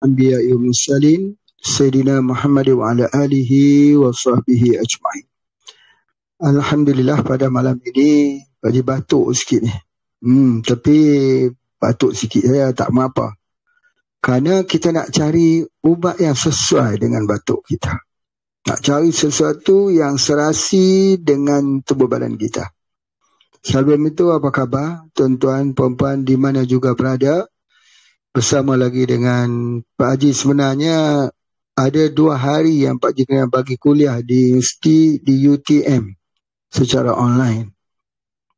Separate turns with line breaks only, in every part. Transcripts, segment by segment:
anbiya'i wal mursalin Sayyidina Muhammad wa ala alihi wa sahbihi ajma'in. Alhamdulillah pada malam ini Pakcik batuk sikit ni. Tapi batuk sikit saya tak apa. Kerana kita nak cari ubat yang sesuai dengan batuk kita. Nak cari sesuatu yang serasi dengan tubuh badan kita. Sebelum itu apa khabar tuan-tuan, puan-puan di mana juga berada? Bersama lagi dengan Pak Haji. Sebenarnya ada 2 hari yang Pak Haji kena bagi kuliah di universiti di UTM secara online.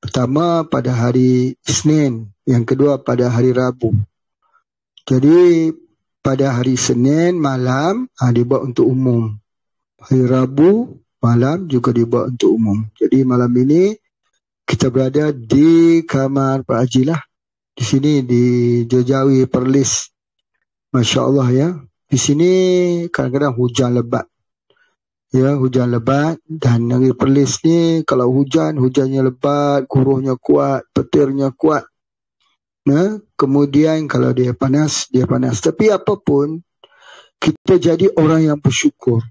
Pertama pada hari Isnin, yang kedua pada hari Rabu. Jadi pada hari Senin malam dibuat untuk umum. Hari Rabu malam juga dibuat untuk umum. Jadi malam ini kita berada di kamar Pak Haji lah. Di sini di Jawi Perlis. Masya Allah ya. Di sini kadang-kadang hujan lebat. Ya, hujan lebat. Dan negeri Perlis ni kalau hujannya lebat, kuruhnya kuat, petirnya kuat. Nah, kemudian kalau dia panas, dia panas. Tapi apapun, kita jadi orang yang bersyukur.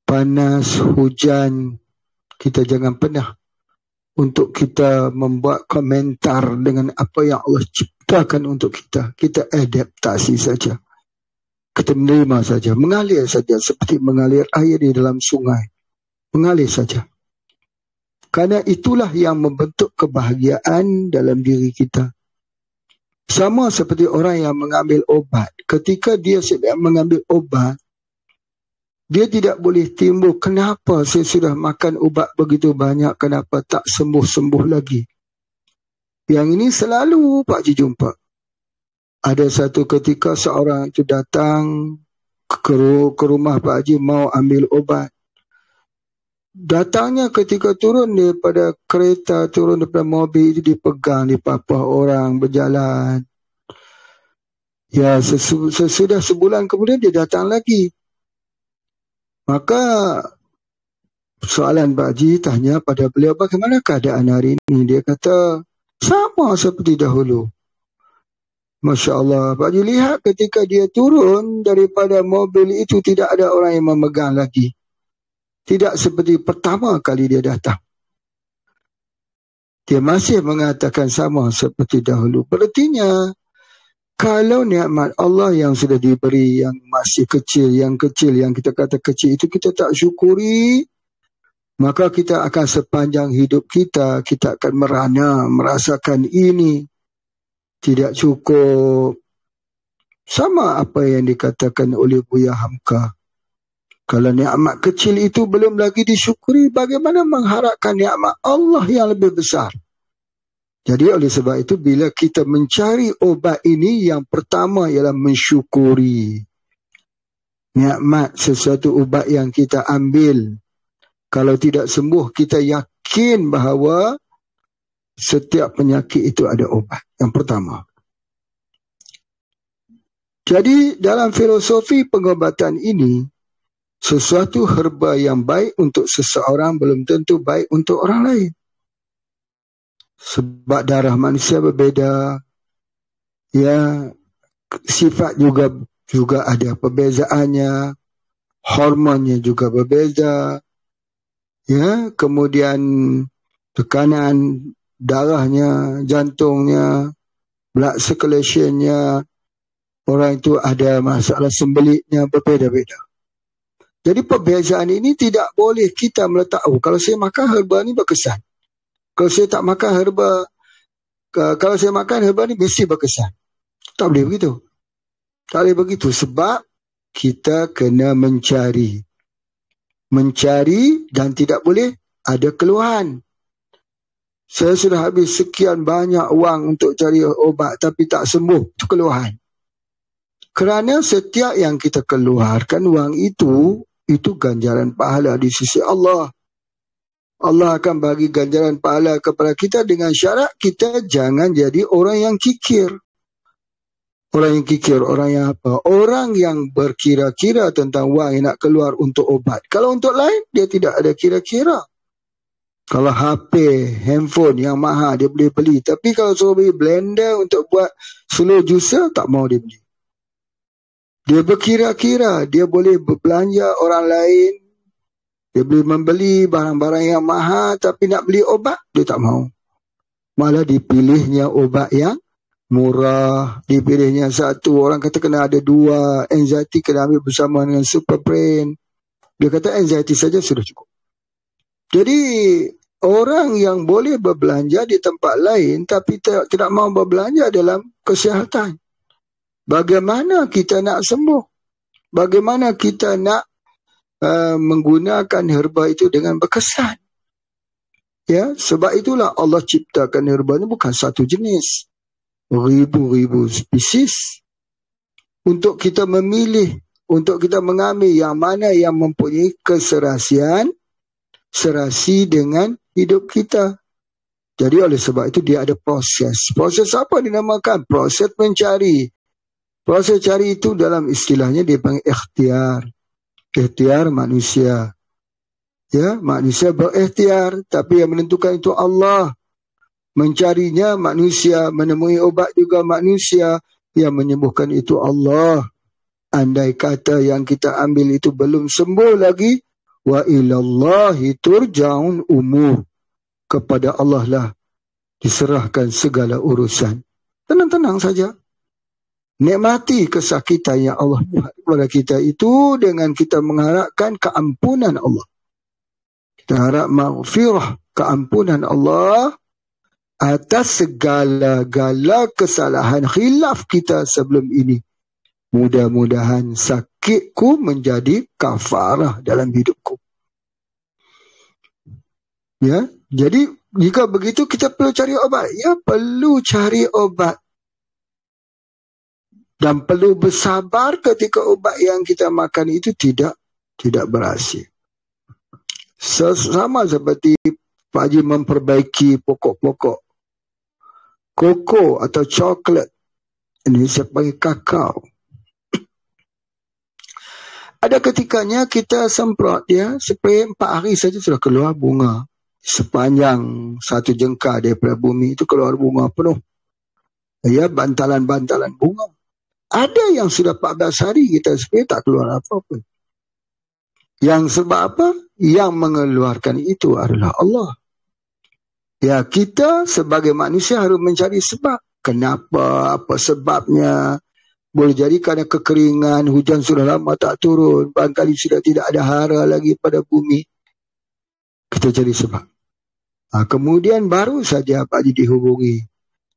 Panas, hujan, kita jangan pernah untuk kita membuat komentar dengan apa yang Allah ciptakan untuk kita. Kita adaptasi saja. Kita menerima saja, mengalir saja seperti mengalir air di dalam sungai. Mengalir saja. Karena itulah yang membentuk kebahagiaan dalam diri kita. Sama seperti orang yang mengambil obat. Ketika dia sedang mengambil obat, dia tidak boleh timbul, kenapa saya sudah makan ubat begitu banyak, kenapa tak sembuh-sembuh lagi. Yang ini selalu Pak Haji jumpa. Ada satu ketika seorang itu datang ke rumah Pak Haji mau ambil obat. Datangnya ketika turun daripada kereta, turun daripada mobil itu dipegang, dipapah orang berjalan. Ya, sesudah sebulan kemudian dia datang lagi. Maka soalan Pak Haji tanya pada beliau, bagaimana keadaan hari ini? Dia kata, sama seperti dahulu. Masya Allah. Pak Haji lihat ketika dia turun daripada mobil itu tidak ada orang yang memegang lagi. Tidak seperti pertama kali dia datang. Dia masih mengatakan sama seperti dahulu. Berartinya, kalau nikmat Allah yang sudah diberi, yang masih kecil, yang kita kata kecil itu kita tak syukuri, maka kita akan sepanjang hidup kita akan merana, merasakan ini tidak cukup. Sama apa yang dikatakan oleh Buya Hamka. Kalau nikmat kecil itu belum lagi disyukuri, bagaimana mengharapkan nikmat Allah yang lebih besar? Jadi oleh sebab itu bila kita mencari obat ini, yang pertama ialah mensyukuri nikmat sesuatu ubat yang kita ambil. Kalau tidak sembuh, kita yakin bahawa setiap penyakit itu ada obat. Yang pertama. Jadi dalam filosofi pengobatan ini, sesuatu herba yang baik untuk seseorang belum tentu baik untuk orang lain. Sebab darah manusia berbeza, ya, sifat juga ada perbezaannya, hormonnya juga berbeza, ya, kemudian tekanan darahnya, jantungnya, blood circulation-nya, orang itu ada masalah sembelitnya berbeza-beza. Jadi perbezaan ini tidak boleh kita meletak, kalau saya makan herba ni berkesan. Kalau saya tak makan herba, kalau saya makan herba ni mesti berkesan. Tak boleh begitu. Tak boleh begitu sebab kita kena mencari. Mencari dan tidak boleh ada keluhan. Saya sudah habis sekian banyak wang untuk cari obat tapi tak sembuh. Itu keluhan. Kerana setiap yang kita keluarkan wang itu ganjaran pahala di sisi Allah. Allah akan bagi ganjaran pahala kepada kita dengan syarat kita jangan jadi orang yang kikir. Orang yang kikir, orang yang apa? Orang yang berkira-kira tentang wang yang nak keluar untuk obat. Kalau untuk lain, dia tidak ada kira-kira. Kalau HP, handphone yang mahal dia boleh beli. Tapi kalau suruh beli blender untuk buat slow juicer, tak mau dia beli. Dia berkira-kira, dia boleh berbelanja orang lain, dia boleh membeli barang-barang yang mahal, tapi nak beli obat, dia tak mau. Malah dipilihnya obat yang murah, dipilihnya satu. Orang kata kena ada dua, anxiety kena ambil bersama dengan super brain. Dia kata anxiety saja sudah cukup. Jadi orang yang boleh berbelanja di tempat lain tapi tidak mau berbelanja dalam kesihatan. Bagaimana kita nak sembuh? Bagaimana kita nak menggunakan herba itu dengan berkesan? Ya, sebab itulah Allah ciptakan herba ini bukan satu jenis, ribu-ribu spesies. Untuk kita memilih, untuk kita mengambil yang mana yang mempunyai keserasian, serasi dengan hidup kita. Jadi oleh sebab itu dia ada proses. Proses apa dinamakan? Proses mencari. Proses cari itu dalam istilahnya dia panggil ikhtiar. Ikhtiar manusia. Ya, manusia berikhtiar, tapi yang menentukan itu Allah. Mencarinya manusia, menemui obat juga manusia, yang menyembuhkan itu Allah. Andai kata yang kita ambil itu belum sembuh lagi, wa ilallahi turja'un umur. Kepada Allah lah diserahkan segala urusan. Tenang-tenang saja. Nikmati kesakitan yang Allah buat kepada kita itu dengan kita mengharapkan keampunan Allah. Kita harap maghfirah, keampunan Allah atas segala-gala kesalahan khilaf kita sebelum ini. Mudah-mudahan sakitku menjadi kafarah dalam hidupku. Ya, jadi jika begitu kita perlu cari obat. Ya, perlu cari obat. Dan perlu bersabar ketika obat yang kita makan itu tidak berhasil. Sama seperti Pak Haji memperbaiki pokok-pokok koko atau coklat. Ini saya panggil kakao. Ada ketikanya kita semprot dia, spray 4 hari saja sudah keluar bunga. Sepanjang satu jengkal daripada bumi itu keluar bunga penuh. Ya, bantalan-bantalan bunga. Ada yang sudah 14 hari kita spray tak keluar apa-apa. Yang sebab apa? Yang mengeluarkan itu adalah Allah. Ya, kita sebagai manusia harus mencari sebab. Kenapa? Apa sebabnya? Boleh jadi kerana kekeringan, hujan sudah lama tak turun, barangkali sudah tidak ada hara lagi pada bumi. Kita cari sebab. Kemudian baru saja Pak Haji dihubungi.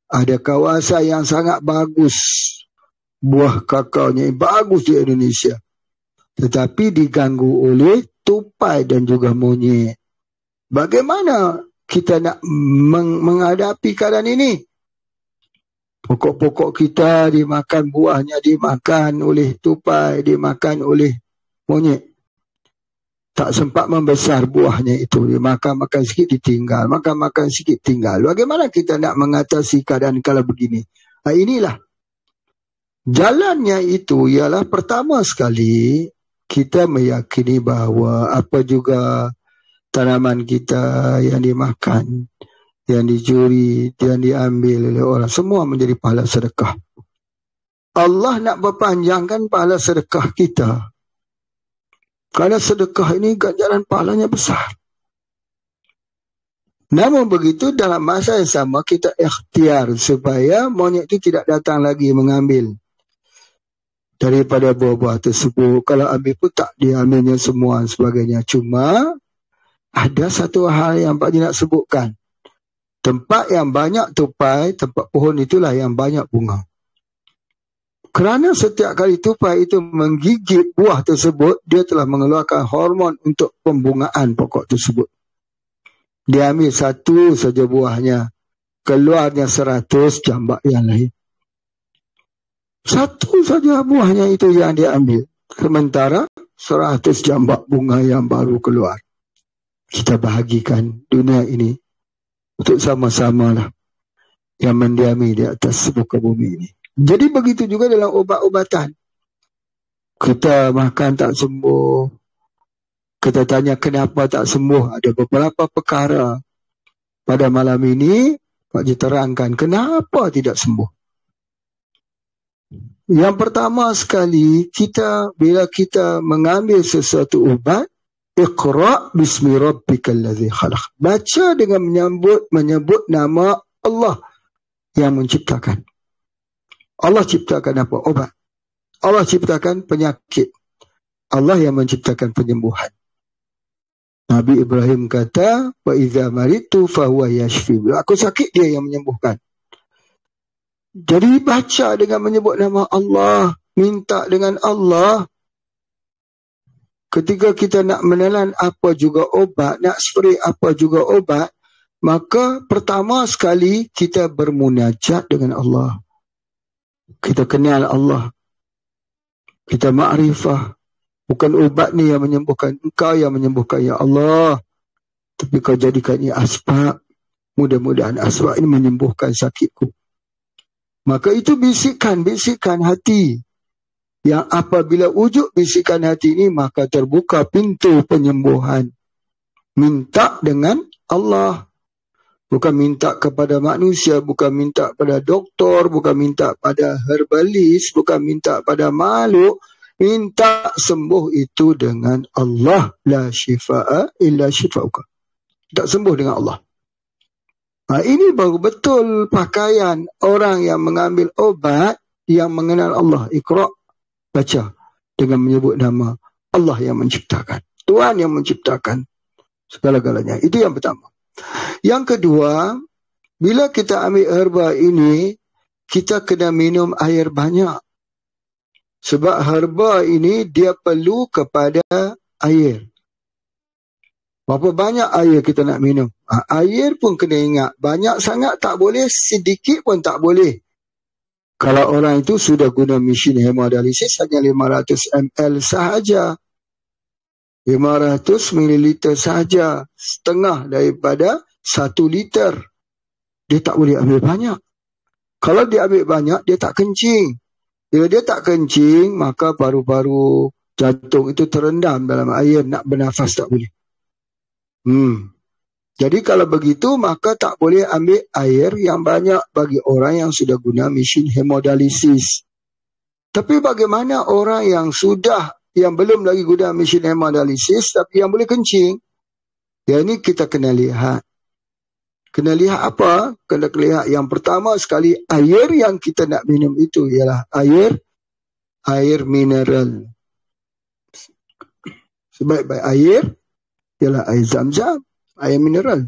Ada kawasan yang sangat bagus. Buah kakaonya bagus di Indonesia. Tetapi diganggu oleh tupai dan juga monyet. Bagaimana kita nak menghadapi keadaan ini? Pokok-pokok kita dimakan, buahnya dimakan oleh tupai, dimakan oleh monyet. Tak sempat membesar buahnya itu. Dimakan-makan sikit ditinggal, makan-makan sikit tinggal. Bagaimana kita nak mengatasi keadaan kalau begini? Inilah. Jalannya itu ialah pertama sekali kita meyakini bahawa apa juga tanaman kita yang dimakan, yang dicuri, yang diambil oleh orang, semua menjadi pahala sedekah. Allah nak berpanjangkan pahala sedekah kita. Kerana sedekah ini ganjaran pahalanya besar. Namun begitu dalam masa yang sama kita ikhtiar supaya monyet itu tidak datang lagi mengambil daripada buah-buah tersebut. Kalau ambil pun tak diambilnya semua dan sebagainya. Cuma ada satu hal yang Pak Haji nak sebutkan. Tempat yang banyak tupai, tempat pohon itulah yang banyak bunga. Kerana setiap kali tupai itu menggigit buah tersebut, dia telah mengeluarkan hormon untuk pembungaan pokok tersebut. Dia ambil satu saja buahnya, keluarnya 100 jambak yang lain. Satu saja buahnya itu yang dia ambil. Sementara 100 jambak bunga yang baru keluar. Kita bahagikan dunia ini untuk sama-sama lah yang mendiami di atas muka bumi ini. Jadi begitu juga dalam obat-obatan. Kita makan tak sembuh. Kita tanya kenapa tak sembuh. Ada beberapa perkara. Pada malam ini Pak Haji terangkan kenapa tidak sembuh. Yang pertama sekali, bila kita mengambil sesuatu ubat, Iqra' bismi rabbikal ladzi khalaq. Baca dengan menyebut nama Allah yang menciptakan. Allah ciptakan apa? Obat. Allah ciptakan penyakit. Allah yang menciptakan penyembuhan. Nabi Ibrahim kata, wa idza maritu fahuwa yashfi. Bila aku sakit, dia yang menyembuhkan. Jadi baca dengan menyebut nama Allah, minta dengan Allah. Ketika kita nak menelan apa juga obat, nak spray apa juga obat, maka pertama sekali kita bermunajat dengan Allah. Kita kenal Allah. Kita ma'rifah. Bukan obat ni yang menyembuhkan, Engkau yang menyembuhkan, ya Allah. Tapi kau jadikan ini asbab. Mudah-mudahan asbab ini menyembuhkan sakitku. Maka itu bisikan hati. Yang apabila wujud bisikan hati ini, maka terbuka pintu penyembuhan. Minta dengan Allah. Bukan minta kepada manusia, bukan minta pada doktor, bukan minta pada herbalis, bukan minta pada makhluk. Minta sembuh itu dengan Allah. La syifa'a illa syifa'uka. Tak sembuh dengan Allah. Ini baru betul pakaian orang yang mengambil obat yang mengenal Allah. Iqra'. Baca dengan menyebut nama Allah yang menciptakan. Tuhan yang menciptakan segala-galanya. Itu yang pertama. Yang kedua, bila kita ambil herba ini, kita kena minum air banyak. Sebab herba ini dia perlu kepada air. Berapa banyak air kita nak minum? Air pun kena ingat. Banyak sangat tak boleh, sedikit pun tak boleh. Kalau orang itu sudah guna mesin hemodialisis, hanya 500 ml sahaja. 500 ml sahaja. Setengah daripada 1 liter. Dia tak boleh ambil banyak. Kalau dia ambil banyak, dia tak kencing. Bila dia tak kencing, maka paru-paru jantung itu terendam dalam air. Nak bernafas tak boleh. Jadi kalau begitu, maka tak boleh ambil air yang banyak bagi orang yang sudah guna mesin hemodialisis. Tapi bagaimana orang yang belum lagi guna mesin hemodialisis, tapi yang boleh kencing? Yang ini kita kena lihat. Kena lihat apa? Kena lihat yang pertama sekali, air yang kita nak minum itu ialah air mineral. Sebaik-baik air ialah air Zam-Zam, air mineral.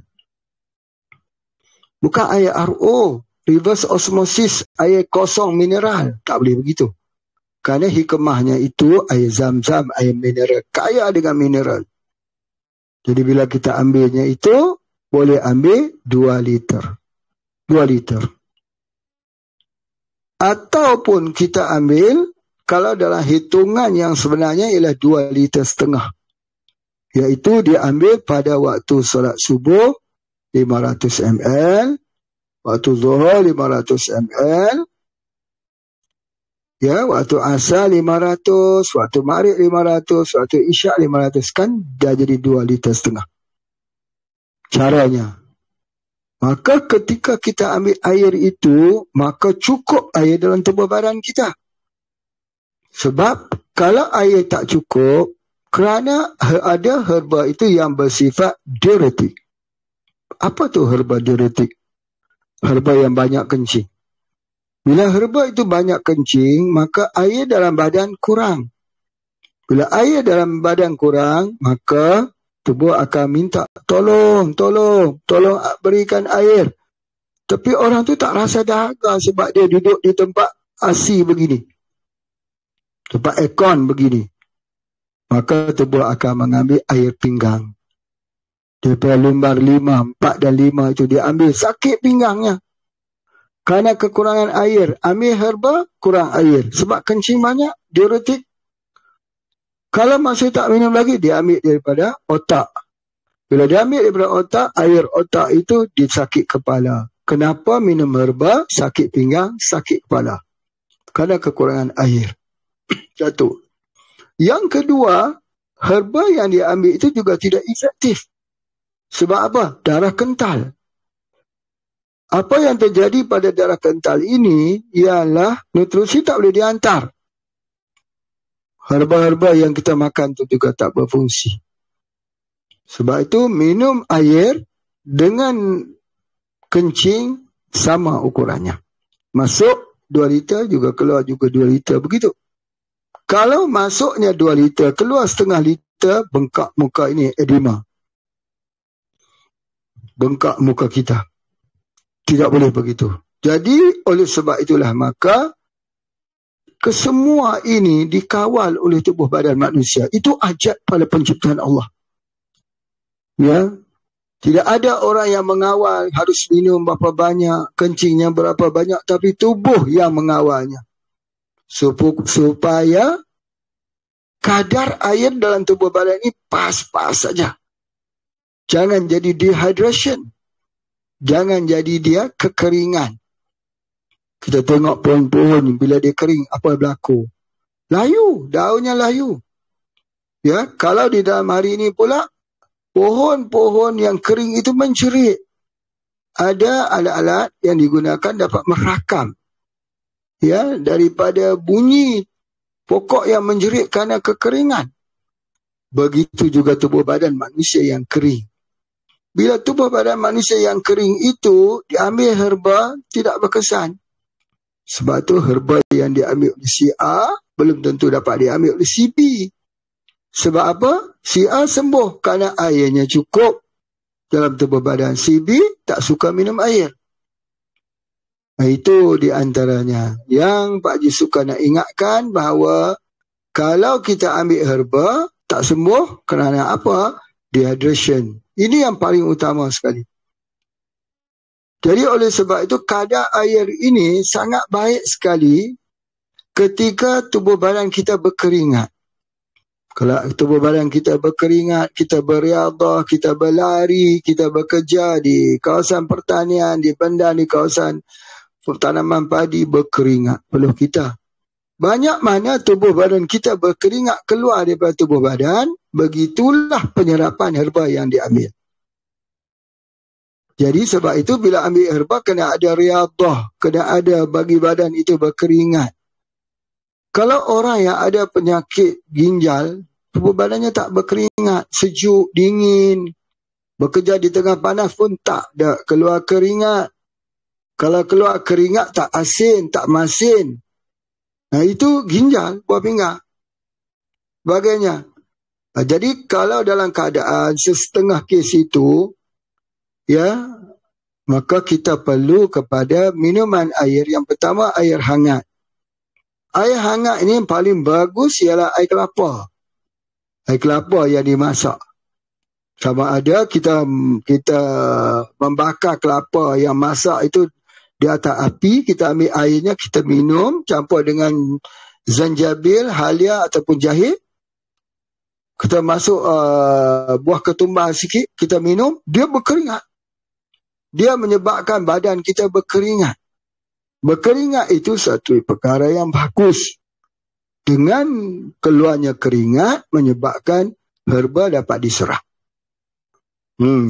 Bukan air RO, reverse osmosis, air kosong mineral. Tak boleh begitu. Kerana hikmahnya itu air Zam-Zam, air mineral, kaya dengan mineral. Jadi bila kita ambilnya itu, boleh ambil 2 liter. 2 liter. Ataupun kita ambil, kalau dalam hitungan yang sebenarnya ialah 2,5 liter. Iaitu dia ambil pada waktu solat subuh 500 ml, waktu zuhur 500 ml, ya, waktu asar 500, waktu maghrib 500, waktu isyak 500, kan dah jadi 2,5 liter. Caranya, maka ketika kita ambil air itu, maka cukup air dalam tubuh badan kita. Sebab kalau air tak cukup, kerana ada herba itu yang bersifat diuretik. Apa tu herba diuretik? Herba yang banyak kencing. Bila herba itu banyak kencing, maka air dalam badan kurang. Bila air dalam badan kurang, maka tubuh akan minta tolong berikan air. Tapi orang tu tak rasa dahaga sebab dia duduk di tempat AC begini, tempat aircon begini. Maka tubuh akan mengambil air pinggang. Daripada lumbar 5, 4 dan 5 itu dia ambil, sakit pinggangnya. Kerana kekurangan air. Ambil herba, kurang air. Sebab kencing banyak, diuretik. Kalau masih tak minum lagi, dia ambil daripada otak. Bila dia ambil daripada otak, air otak itu disakit kepala. Kenapa minum herba, sakit pinggang, sakit kepala? Kerana kekurangan air. Satu. Yang kedua, herba yang dia ambil itu juga tidak efektif. Sebab apa? Darah kental. Apa yang terjadi pada darah kental ini ialah nutrisi tak boleh dihantar. Herba-herba yang kita makan tu juga tak berfungsi. Sebab itu minum air dengan kencing sama ukurannya. Masuk 2 liter juga keluar juga 2 liter, begitu. Kalau masuknya 2 liter, keluar setengah liter, bengkak muka ini, edema. Bengkak muka kita. Tidak boleh begitu. Jadi oleh sebab itulah maka kesemua ini dikawal oleh tubuh badan manusia. Itu ajat pada penciptaan Allah. Ya. Tidak ada orang yang mengawal harus minum berapa banyak, kencingnya berapa banyak, tapi tubuh yang mengawalnya. Supaya kadar air dalam tubuh badan ini pas-pas saja. Jangan jadi dehydration. Jangan jadi dia kekeringan. Kita tengok pohon-pohon bila dia kering, apa berlaku? Layu, daunnya layu. Ya, kalau di dalam hari ini pula, pohon-pohon yang kering itu mencerit. Ada alat-alat yang digunakan dapat merakam. Ya, daripada bunyi pokok yang menjerit kerana kekeringan. Begitu juga tubuh badan manusia yang kering. Bila tubuh badan manusia yang kering itu diambil herba, tidak berkesan. Sebab tu herba yang diambil oleh si A belum tentu dapat diambil oleh si B. Sebab apa? Si A sembuh kerana airnya cukup dalam tubuh badan. Si B tak suka minum air. Itu di antaranya yang Pak Haji suka nak ingatkan bahawa kalau kita ambil herba tak sembuh kerana apa? Dehydration. Ini yang paling utama sekali. Jadi oleh sebab itu kadar air ini sangat baik sekali ketika tubuh badan kita berkeringat. Kalau tubuh badan kita berkeringat, kita beriadah, kita berlari, kita bekerja di kawasan pertanian, di benda di kawasan tanaman padi, berkeringat peluh kita. Banyak mana tubuh badan kita berkeringat keluar daripada tubuh badan, begitulah penyerapan herba yang diambil. Jadi sebab itu bila ambil herba kena ada riadah, kena ada bagi badan itu berkeringat. Kalau orang yang ada penyakit ginjal, tubuh badannya tak berkeringat, sejuk, dingin, bekerja di tengah panas pun tak ada keluar keringat. Kalau keluar keringat tak asin, tak masin. Nah itu ginjal, buah pinggang. Bagainya. Jadi kalau dalam keadaan setengah kes itu, ya, maka kita perlu kepada minuman air. Yang pertama air hangat. Air hangat ini yang paling bagus ialah air kelapa. Air kelapa yang dimasak. Sama ada kita membakar kelapa yang masak itu di atas api, kita ambil airnya, kita minum, campur dengan zanjabil, halia ataupun jahe. Kita masuk buah ketumbar sikit, kita minum, dia berkeringat. Dia menyebabkan badan kita berkeringat. Berkeringat itu satu perkara yang bagus. Dengan keluarnya keringat menyebabkan herba dapat diserap.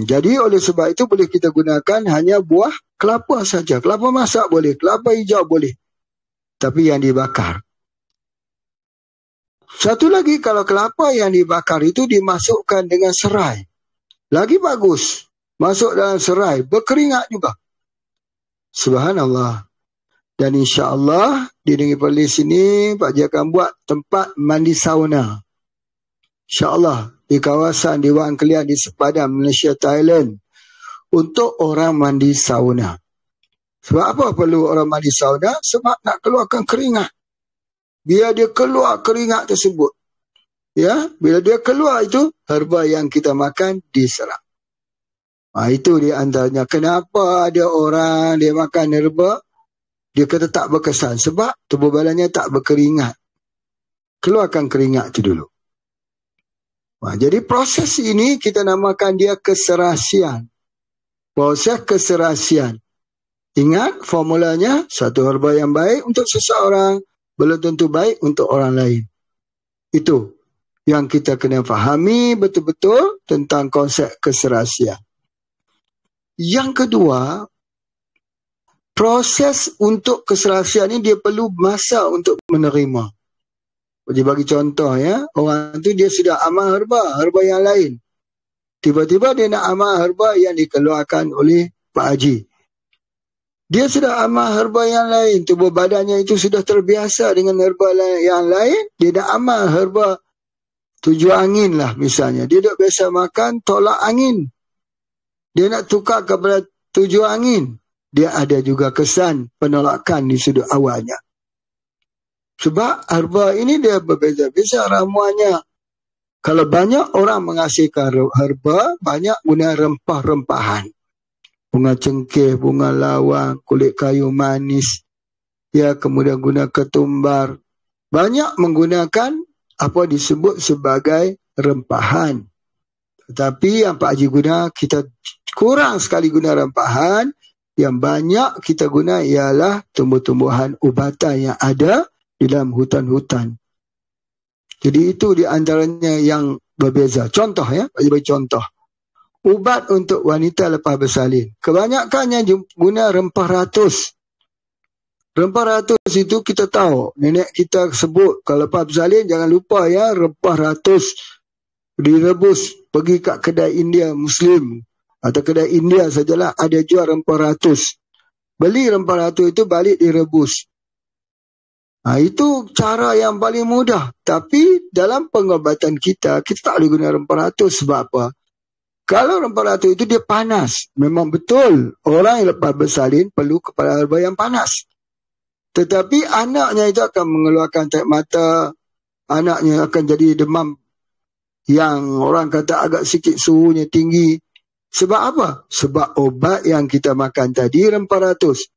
Jadi oleh sebab itu boleh kita gunakan hanya buah kelapa saja. Kelapa masak boleh, kelapa hijau boleh. Tapi yang dibakar. Satu lagi, kalau kelapa yang dibakar itu dimasukkan dengan serai. Lagi bagus. Masuk dalam serai, berkeringat juga. Subhanallah. Dan insya-Allah di Negeri Perlis ini Pak Haji akan buat tempat mandi sauna. InsyaAllah di kawasan di Wang Kelian di sepadan Malaysia, Thailand, untuk orang mandi sauna. Sebab apa perlu orang mandi sauna? Sebab nak keluarkan keringat. Biar dia keluar keringat tersebut. Ya, bila dia keluar itu, herba yang kita makan diserap. Itu di antaranya. Kenapa ada orang dia makan herba, dia kata tak berkesan? Sebab tubuh badannya tak berkeringat. Keluarkan keringat itu dulu. Jadi proses ini kita namakan dia keserasian. Proses keserasian. Ingat formulanya, satu herba yang baik untuk seseorang belum tentu baik untuk orang lain. Itu yang kita kena fahami betul-betul tentang konsep keserasian. Yang kedua, proses untuk keserasian ni dia perlu masa untuk menerima. Jadi bagi contoh ya, orang tu dia sudah amal herba yang lain. Tiba-tiba dia nak amal herba yang dikeluarkan oleh Pak Haji. Dia sudah amal herba yang lain, tubuh badannya itu sudah terbiasa dengan herba yang lain, dia nak amal herba tujuh angin lah misalnya. Dia dah biasa makan tolak angin. Dia nak tukar kepada tujuh angin. Dia ada juga kesan penolakan di sudut awalnya. Sebab herba ini dia berbeza-beza ramuannya. Kalau banyak orang menghasilkan herba, banyak guna rempah-rempahan. Bunga cengkeh, bunga lawang, kulit kayu manis. Ya, kemudian guna ketumbar. Banyak menggunakan apa disebut sebagai rempahan. Tetapi yang Pak Haji guna, kita kurang sekali guna rempahan. Yang banyak kita guna ialah tumbuh-tumbuhan ubatan yang ada di dalam hutan-hutan. Jadi itu di antaranya yang berbeza. Contoh ya, Pak Haji bagi contoh. Ubat untuk wanita lepas bersalin. Kebanyakannya guna rempah ratus. Rempah ratus itu kita tahu. Nenek kita sebut, kalau lepas bersalin jangan lupa ya, rempah ratus direbus. Pergi kat kedai India Muslim. Atau kedai India sajalah, ada jual rempah ratus. Beli rempah ratus itu balik direbus. Itu cara yang paling mudah. Tapi dalam pengobatan kita tak boleh guna rempah ratus. Sebab apa? Kalau rempah ratus itu dia panas. Memang betul. Orang yang lepas bersalin perlu kepala herba yang panas. Tetapi anaknya itu akan mengeluarkan tarik mata. Anaknya akan jadi demam yang orang kata agak sikit suhunya tinggi. Sebab apa? Sebab obat yang kita makan tadi rempah ratus.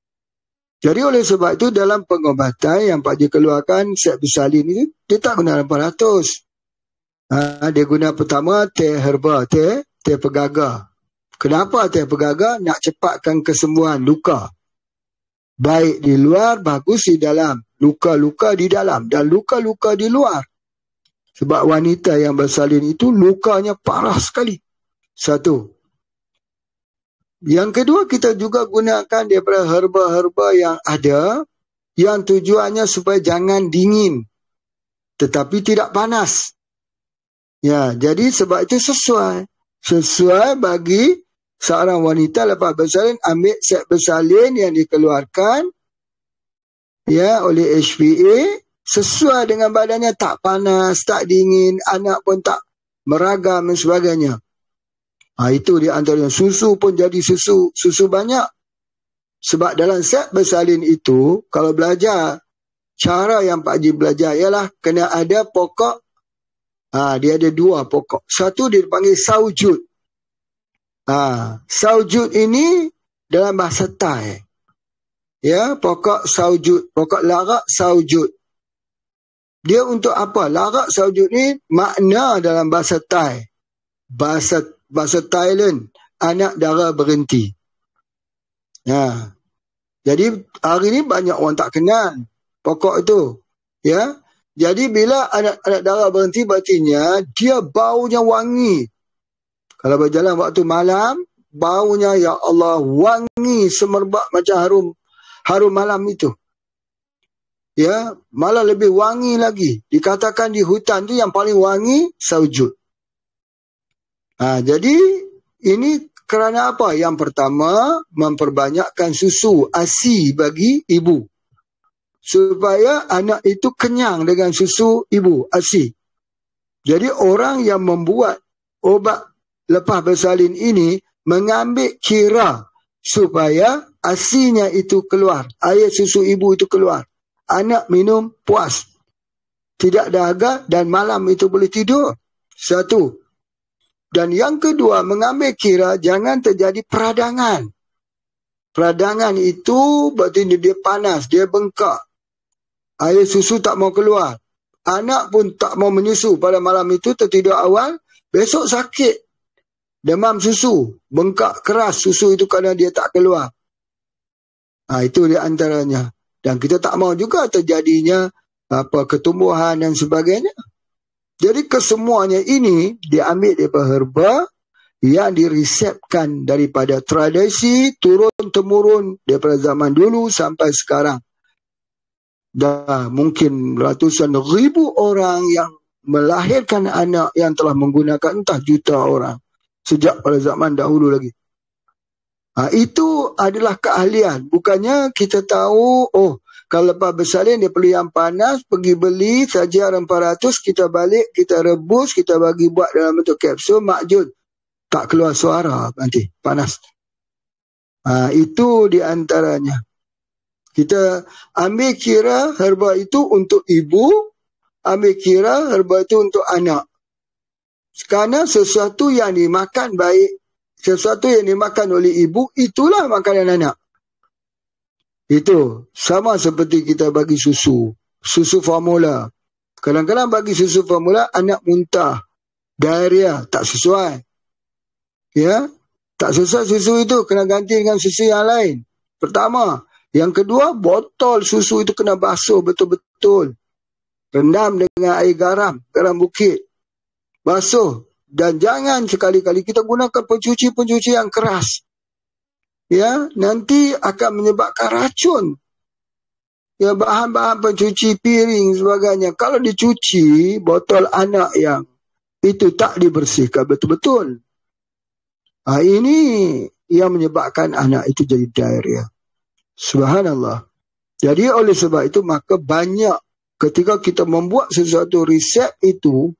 Jadi oleh sebab itu dalam pengobatan yang Pak Haji keluarkan set bersalin ini, dia tak guna rempah ratus. Dia guna pertama teh herba, teh pegaga. Kenapa teh pegaga? Nak cepatkan kesembuhan luka. Baik di luar, bagus di dalam. Luka-luka di dalam dan luka-luka di luar. Sebab wanita yang bersalin itu lukanya parah sekali. Satu. Yang kedua, kita juga gunakan daripada herba-herba yang ada, yang tujuannya supaya jangan dingin, tetapi tidak panas. Ya, jadi sebab itu sesuai bagi seorang wanita lepas bersalin, ambil set bersalin yang dikeluarkan ya oleh HPA, sesuai dengan badannya, tak panas, tak dingin, anak pun tak meragam dan sebagainya. Itu di antaranya. Susu pun jadi susu banyak. Sebab dalam set bersalin itu, kalau belajar, cara yang Pak Haji belajar ialah kena ada pokok. Dia ada dua pokok. Satu dia dipanggil saujud. Saujud ini dalam bahasa Thai. Ya, pokok saujud, pokok larak saujud. Dia untuk apa? Larak saujud ni makna dalam bahasa Thai. Bahasa Thailand, anak darah berhenti. Jadi hari ni banyak orang tak kenal pokok itu. Ya. Jadi bila anak darah berhenti, berartinya dia baunya wangi. Kalau berjalan waktu malam, baunya ya Allah wangi semerbak macam harum malam itu. Ya, malah lebih wangi lagi. Dikatakan di hutan tu yang paling wangi saujud. Jadi ini kerana apa? Yang pertama, memperbanyakkan susu ASI bagi ibu. Supaya anak itu kenyang dengan susu ibu ASI. Jadi orang yang membuat obat lepas bersalin ini mengambil kira supaya ASInya itu keluar. Air susu ibu itu keluar. Anak minum puas. Tidak dahaga dan malam itu boleh tidur. Satu. Dan yang kedua, mengambil kira jangan terjadi peradangan. Peradangan itu berarti dia panas, dia bengkak. Air susu tak mau keluar. Anak pun tak mau menyusu pada malam itu, tertidur awal. Besok sakit. Demam susu, bengkak keras susu itu kerana dia tak keluar. Itu di antaranya. Dan kita tak mau juga terjadinya ketumbuhan dan sebagainya. Jadi kesemuanya ini diambil daripada herba yang diresepkan daripada tradisi turun-temurun daripada zaman dulu sampai sekarang. Dah mungkin ratusan ribu orang yang melahirkan anak yang telah menggunakan, entah juta orang sejak pada zaman dahulu lagi. Itu adalah keahlian. Bukannya kita tahu, oh, kalau lepas bersalin dia perlu yang panas, pergi beli saja 400, kita balik, kita rebus, kita bagi buat dalam bentuk kapsul, makjud. Tak keluar suara nanti, panas. Itu di antaranya. Kita ambil kira herba itu untuk ibu, ambil kira herba itu untuk anak. Kerana sesuatu yang dimakan baik, sesuatu yang dimakan oleh ibu, itulah makanan anak. Itu sama seperti kita bagi susu formula. Kadang-kadang bagi susu formula, anak muntah, diarrhea, tak sesuai. Ya, tak sesuai susu itu, kena ganti dengan susu yang lain. Pertama. Yang kedua, botol susu itu kena basuh betul-betul. Rendam dengan air garam bukit. Basuh. Dan jangan sekali-kali kita gunakan pencuci yang keras. Ya, nanti akan menyebabkan racun. Ya, bahan-bahan pencuci piring sebagainya. Kalau dicuci, botol anak yang itu tak dibersihkan betul-betul. Ini yang menyebabkan anak itu jadi diarrhea. Subhanallah. Jadi oleh sebab itu, maka banyak ketika kita membuat sesuatu resep itu,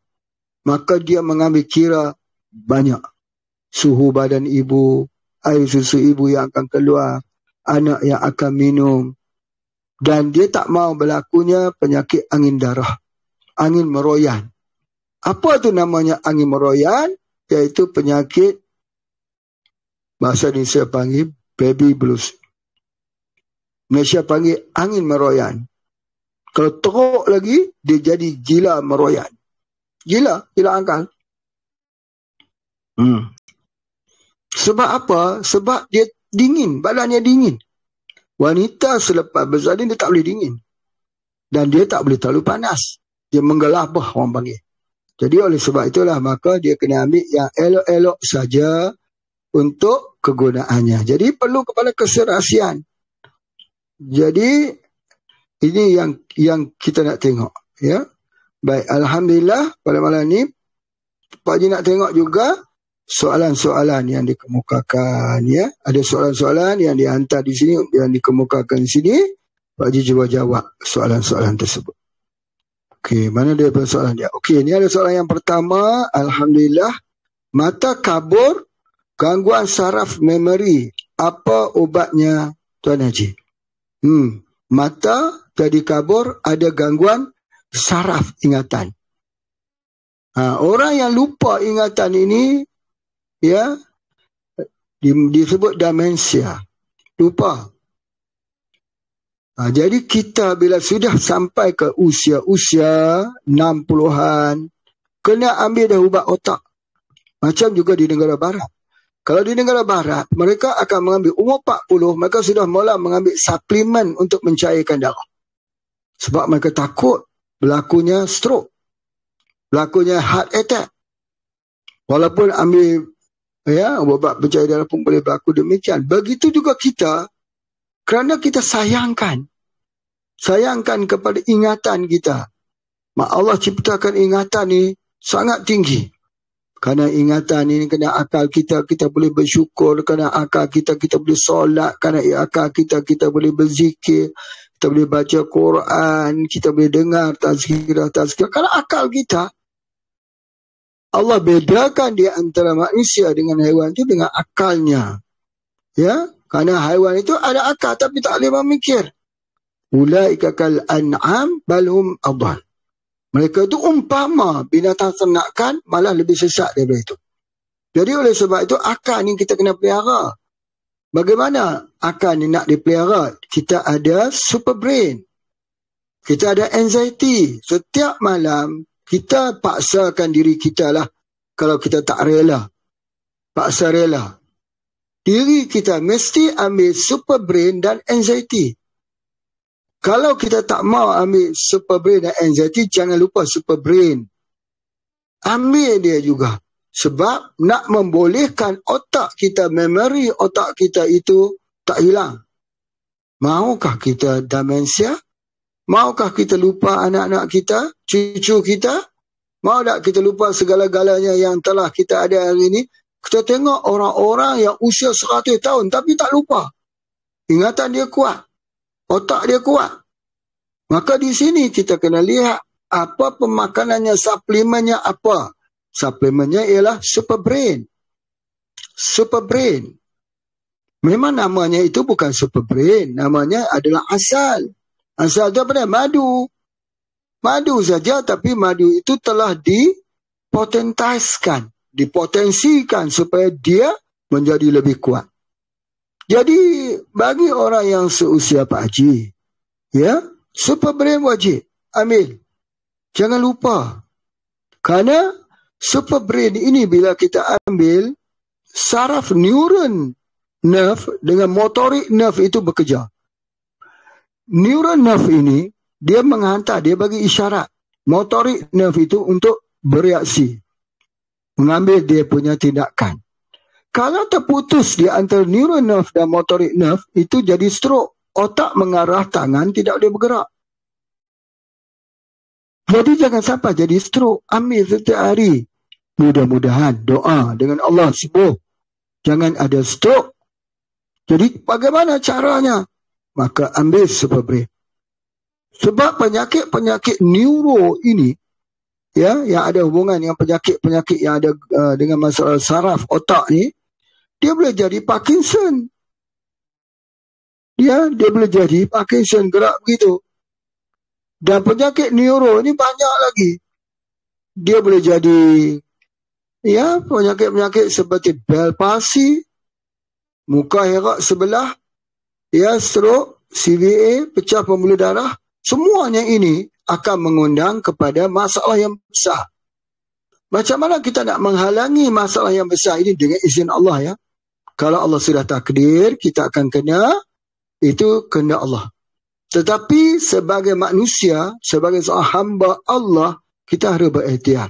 maka dia mengambil kira banyak. Suhu badan ibu, air susu ibu yang akan keluar, anak yang akan minum. Dan dia tak mau berlakunya penyakit angin darah, angin meroyan. Apa tu namanya angin meroyan? Iaitu penyakit, bahasa Indonesia panggil baby blues. Malaysia panggil angin meroyan. Kalau teruk lagi, dia jadi gila meroyan. Gila akal. Sebab apa? Sebab dia dingin, badannya dingin. Wanita selepas bersalin dia tak boleh dingin. Dan dia tak boleh terlalu panas. Dia menggelabah orang panggil. Jadi oleh sebab itulah, maka dia kena ambil yang elok-elok saja untuk kegunaannya. Jadi perlu kepada keserasian. Jadi ini yang kita nak tengok, ya. Baik, alhamdulillah pada malam ni Pak Haji nak tengok juga soalan-soalan yang dikemukakan, ya. Ada soalan-soalan yang dihantar di sini, yang dikemukakan di sini. Pak Haji cuba jawab soalan-soalan tersebut. Okey, mana dia soalan dia? Okey, ni ada soalan yang pertama. Alhamdulillah, mata kabur, gangguan saraf memori, apa ubatnya Tuan Haji? Mata jadi kabur, ada gangguan saraf ingatan. Orang yang lupa ingatan ini, ya, disebut demensia, lupa. Jadi kita bila sudah sampai ke usia 60-an, kena ambil dah ubat otak. Macam juga di negara barat. Kalau di negara barat, mereka akan mengambil umur 40, mereka sudah mula mengambil suplemen untuk mencairkan darah. Sebab mereka takut berlakunya stroke, berlakunya heart attack. Walaupun ambil, ya, ubat pencair darah pun boleh berlaku demikian. Begitu juga kita, kerana kita sayangkan kepada ingatan kita. Mak Allah ciptakan ingatan ni sangat tinggi. Kerana ingatan ini, kena akal kita boleh bersyukur. Kerana akal kita boleh solat. Kerana akal kita boleh berzikir. Kita boleh baca Quran. Kita boleh dengar tazkirah. Kerana akal kita, Allah bedakan di antara manusia dengan haiwan itu dengan akalnya. Ya, kerana haiwan itu ada akal tapi tak boleh memikir. Ulaika kal an'am bal hum adall. Mereka itu umpama binatang ternakan, malah lebih sesat daripada itu. Jadi oleh sebab itu, akal ni kita kena pelihara. Bagaimana akal ni nak dipelihara? Kita ada super brain. Kita ada anxiety. Setiap malam, kita paksakan diri kita lah. Kalau kita tak rela, paksa rela. Diri kita mesti ambil super brain dan anxiety. Kalau kita tak mau ambil super brain dan anxiety, jangan lupa super brain. Ambil dia juga. Sebab nak membolehkan otak kita, memori otak kita itu tak hilang. Maukah kita demensia? Maukah kita lupa anak-anak kita, cucu kita? Mau tak kita lupa segala-galanya yang telah kita ada hari ini? Kita tengok orang-orang yang usia 100 tahun tapi tak lupa. Ingatan dia kuat. Otak dia kuat. Maka di sini kita kena lihat apa pemakanannya, suplemennya apa. Suplemennya ialah Super Brain. Super Brain. Memang namanya itu bukan Super Brain. Namanya adalah asal. Asal itu apa? Madu. Madu saja, tapi madu itu telah dipotensikan supaya dia menjadi lebih kuat. Jadi bagi orang yang seusia Pak Haji, ya, Super Brain wajib ambil. Jangan lupa. Kerana Super Brain ini bila kita ambil, saraf neuron nerve dengan motorik nerve itu bekerja. Neuron nerve ini dia menghantar, dia bagi isyarat motorik nerve itu untuk bereaksi, mengambil dia punya tindakan. Kalau terputus di antara neuron nerve dan motorik nerve, itu jadi stroke. Otak mengarah, tangan tidak boleh bergerak. Jadi jangan sampai jadi stroke. Ambil setiap hari. Mudah-mudahan doa dengan Allah sembuh. Jangan ada stroke. Jadi bagaimana caranya? Maka ambil Super Brain. Sebab penyakit-penyakit neuro ini, ya, yang ada hubungan dengan penyakit-penyakit yang ada dengan masalah saraf otak ni, dia boleh jadi Parkinson. Dia boleh jadi Parkinson, gerak begitu. Dan penyakit neuro ni banyak lagi. Dia boleh jadi, ya, penyakit-penyakit seperti Bell palsy, muka herak sebelah, ya, stroke, CVA, pecah pembuluh darah. Semuanya ini akan mengundang kepada masalah yang besar. Macam mana kita nak menghalangi masalah yang besar ini dengan izin Allah, ya? Kalau Allah sudah takdir, kita akan kena, itu kena Allah. Tetapi sebagai manusia, sebagai seorang hamba Allah, kita harus berikhtiar.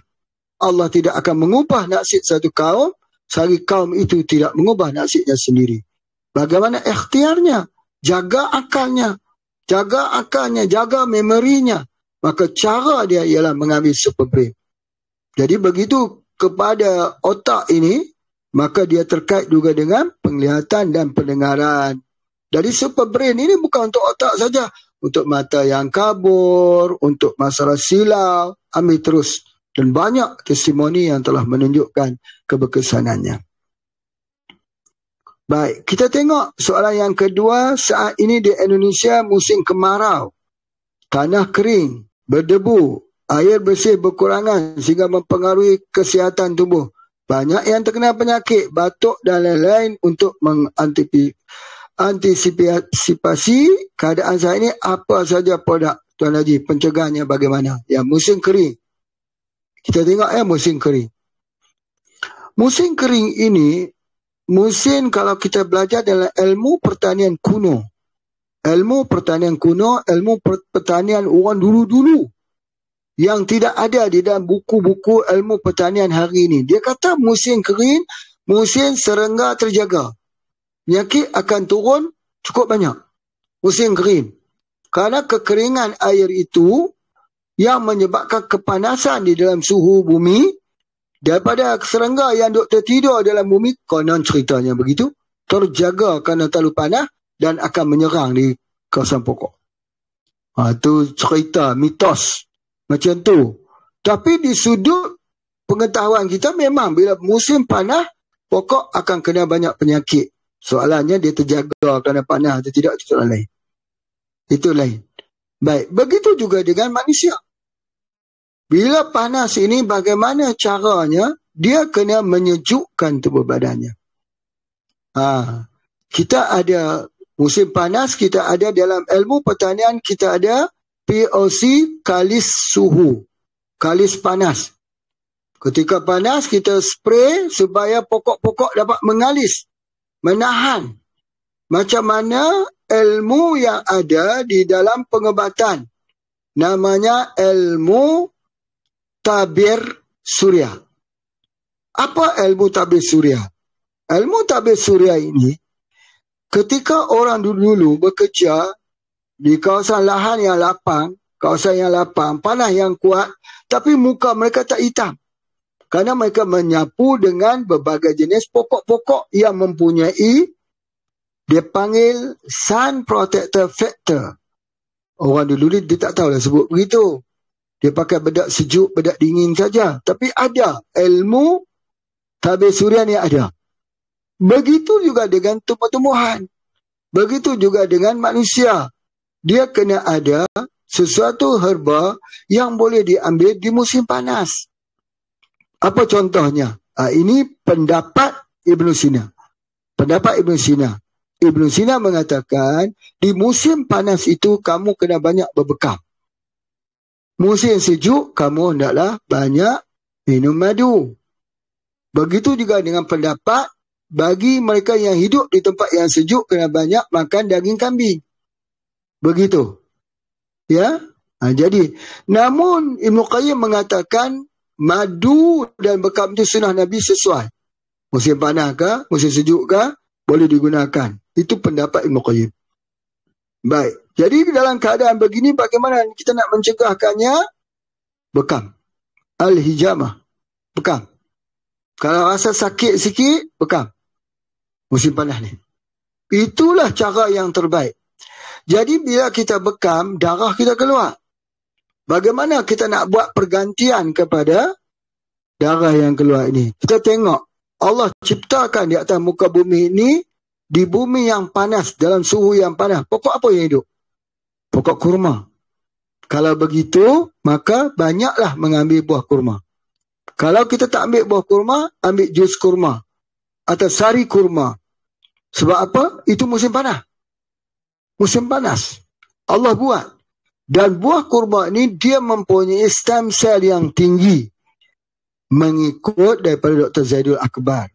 Allah tidak akan mengubah nasib satu kaum, selagi kaum itu tidak mengubah nasibnya sendiri. Bagaimana ikhtiarnya? Jaga akalnya, jaga memorinya. Maka cara dia ialah mengambil Super Brain. Jadi begitu kepada otak ini, maka dia terkait juga dengan penglihatan dan pendengaran. Jadi Super Brain ini bukan untuk otak saja, untuk mata yang kabur, untuk masalah silau, ambil terus. Dan banyak testimoni yang telah menunjukkan keberkesanannya. Baik, kita tengok soalan yang kedua. Saat ini di Indonesia musim kemarau. Tanah kering, berdebu, air bersih berkurangan sehingga mempengaruhi kesihatan tubuh. Banyak yang terkena penyakit, batuk dan lain-lain. Untuk mengantisipasi keadaan saat ini, apa saja produk Tuan Haji, pencegahannya bagaimana? Ya, musim kering. Kita tengok ya, musim kering. Musim kering ini, musim kalau kita belajar dalam ilmu pertanian kuno. Ilmu pertanian kuno, ilmu pertanian orang dulu-dulu. Yang tidak ada di dalam buku-buku ilmu pertanian hari ini. Dia kata musim kering, musim serangga terjaga. Penyakit akan turun cukup banyak. Musim kering. Karena kekeringan air itu yang menyebabkan kepanasan di dalam suhu bumi. Daripada serangga yang duk tertidur dalam bumi, konon ceritanya begitu, terjaga kerana terlalu panas dan akan menyerang di kawasan pokok. Itu cerita, mitos. Macam tu. Tapi di sudut pengetahuan kita, memang bila musim panas, pokok akan kena banyak penyakit. Soalannya dia terjaga kerana panas atau tidak, itu soalan lain. Itu lain. Baik, begitu juga dengan manusia. Bila panas ini, bagaimana caranya? Dia kena menyejukkan tubuh badannya. Kita ada musim panas, kita ada dalam ilmu pertanian, kita ada POC, kalis suhu, kalis panas. Ketika panas, kita spray supaya pokok-pokok dapat mengalis, menahan. Macam mana ilmu yang ada di dalam pengobatan. Namanya ilmu tabir surya. Apa ilmu tabir suria? Ilmu tabir suria ini, ketika orang dulu-dulu bekerja di kawasan lahan yang lapang, panas yang kuat, tapi muka mereka tak hitam. Kerana mereka menyapu dengan berbagai jenis pokok-pokok yang mempunyai, dia panggil sun protector factor. Orang dulu dia tak tahulah sebut begitu. Dia pakai bedak sejuk, bedak dingin saja. Tapi ada ilmu tabir suria ni ada. Begitu juga dengan tumbuh-tumbuhan. Begitu juga dengan manusia. Dia kena ada sesuatu herba yang boleh diambil di musim panas. Apa contohnya? Ini pendapat Ibn Sina. Pendapat Ibn Sina. Ibn Sina mengatakan, di musim panas itu kamu kena banyak berbekam. Musim sejuk, kamu hendaklah banyak minum madu. Begitu juga dengan pendapat, bagi mereka yang hidup di tempat yang sejuk, kena banyak makan daging kambing. Begitu. Ya. Jadi, namun Ibn Qayyim mengatakan, madu dan bekam itu sunnah Nabi sesuai. Musim panas ke, musim sejuk ke, boleh digunakan. Itu pendapat Ibn Qayyim. Baik. Jadi dalam keadaan begini, bagaimana kita nak mencegahkannya? Bekam. Al-hijamah. Bekam. Kalau rasa sakit sikit, bekam. Musim panas ni. Itulah cara yang terbaik. Jadi bila kita bekam, darah kita keluar. Bagaimana kita nak buat pergantian kepada darah yang keluar ini? Kita tengok, Allah ciptakan di atas muka bumi ini, di bumi yang panas, dalam suhu yang panas. Pokok apa yang hidup? Pokok kurma. Kalau begitu, maka banyaklah mengambil buah kurma. Kalau kita tak ambil buah kurma, ambil jus kurma. Atau sari kurma. Sebab apa? Itu musim panas. Musim panas. Allah buat. Dan buah kurma ini dia mempunyai stem cell yang tinggi. Mengikut daripada Dr. Zaidul Akbar.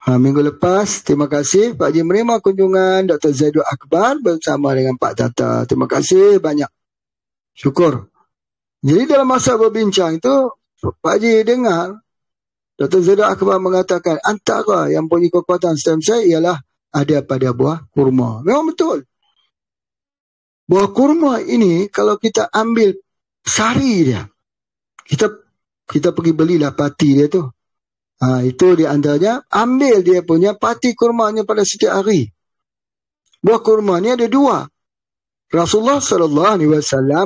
Minggu lepas, terima kasih Pak Haji menerima kunjungan Dr. Zaidul Akbar bersama dengan Pak Tata. Terima kasih banyak. Syukur. Jadi dalam masa berbincang itu, Pak Haji dengar Dr. Zaidul Akbar mengatakan antara yang punya kekuatan stem cell ialah ada pada buah kurma. Memang betul. Buah kurma ini kalau kita ambil sari dia, kita pergi belilah pati dia tu. Itu di antaranya, ambil dia punya pati kurmanya pada setiap hari. Buah kurma ni ada dua. Rasulullah SAW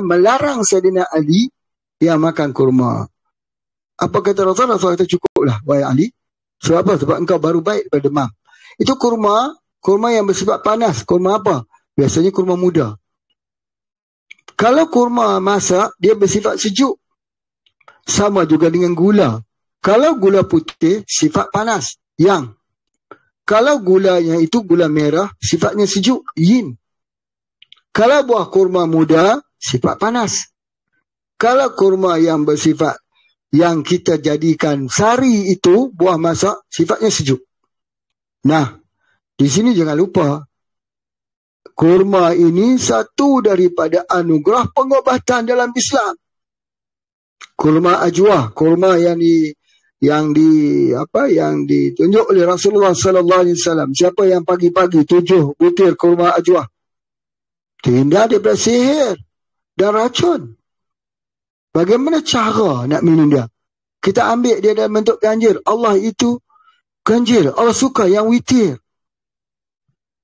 melarang Sayyidina Ali yang makan kurma. Apa kata Rasulullah? Rasulullah kata cukuplah, wahai Ali. Sebab apa? Sebab engkau baru baik daripada demam. Itu kurma yang bersifat panas. Kurma apa? Biasanya kurma muda. Kalau kurma masak, dia bersifat sejuk. Sama juga dengan gula. Kalau gula putih, sifat panas, yang. Kalau gulanya itu gula merah, sifatnya sejuk, yin. Kalau buah kurma muda, sifat panas. Kalau kurma yang bersifat, yang kita jadikan sari itu, buah masak, sifatnya sejuk. Nah, di sini jangan lupa, kurma ini satu daripada anugerah pengobatan dalam Islam. Kurma ajwah, kurma yang ditunjuk oleh Rasulullah sallallahu alaihi wasallam. Siapa yang pagi-pagi 7 butir kurma ajwah, terhindar daripada sihir dan racun. Bagaimana cara nak minum dia? Kita ambil dia dalam bentuk ganjil. Allah itu ganjil. Allah suka yang witir.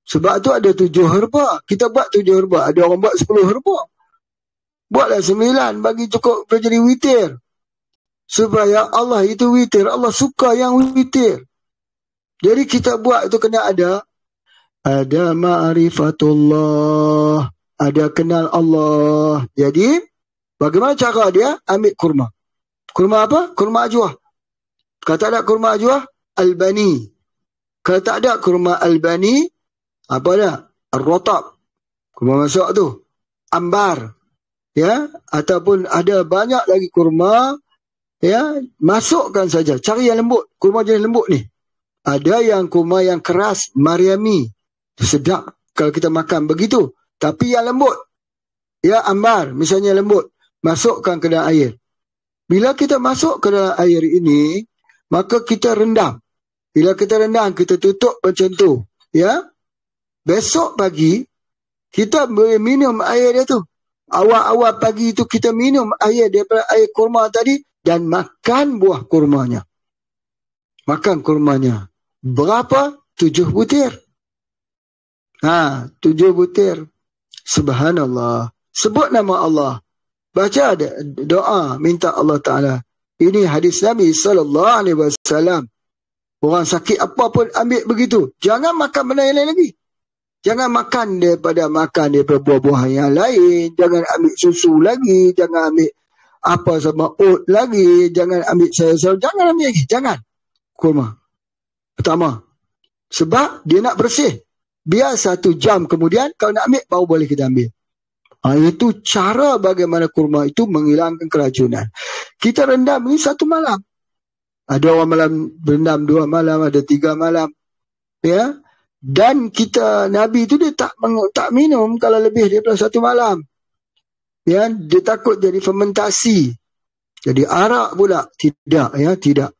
Sebab tu ada 7 herba. Kita buat 7 herba. Ada orang buat 10 herba. Buatlah 9 bagi cukup menjadi witir. Supaya Allah itu witir. Allah suka yang witir. Jadi kita buat itu kena ada ma'rifatullah. Ada kenal Allah. Jadi, bagaimana cara dia? Ambil kurma. Kurma apa? Kurma ajwah. Kalau tak ada kurma ajwah, albani. Kalau tak ada kurma albani, apa dah? Ar-rotab. Kurma masak tu. Ambar. Ya, ataupun ada banyak lagi kurma, ya, masukkan saja. Cari yang lembut. Kurma jenis lembut ni. Ada yang kurma yang keras, Mariami. Sedap kalau kita makan begitu. Tapi yang lembut, ya, ambar, misalnya lembut, masukkan ke dalam air. Bila kita masuk ke dalam air ini, maka kita rendam. Bila kita rendam, kita tutup macam tu. Ya. Besok pagi, kita boleh minum air dia tu. Awal-awal pagi itu kita minum air daripada air kurma tadi dan makan buah kurmanya. Makan kurmanya. Berapa? 7 butir. 7 butir. Subhanallah. Sebut nama Allah. Baca doa, minta Allah Ta'ala. Ini hadis Nabi SAW. Orang sakit apa pun ambil begitu. Jangan makan benda yang lain lagi. Jangan makan daripada buah-buahan yang lain. Jangan ambil susu lagi. Jangan ambil apa sama oat lagi. Jangan ambil sayur-sayur. Jangan ambil lagi. Jangan. Kurma. Pertama. Sebab dia nak bersih. Biar 1 jam kemudian kalau nak ambil baru boleh kita ambil. Itu cara bagaimana kurma itu menghilangkan keracunan. Kita rendam ini 1 malam. Ada orang malam berendam 2 malam. Ada 3 malam. Ya. Dan Nabi itu dia tak minum kalau lebih daripada 1 malam. Ya, dia takut jadi fermentasi. Jadi arak pula. Tidak, ya, tidak.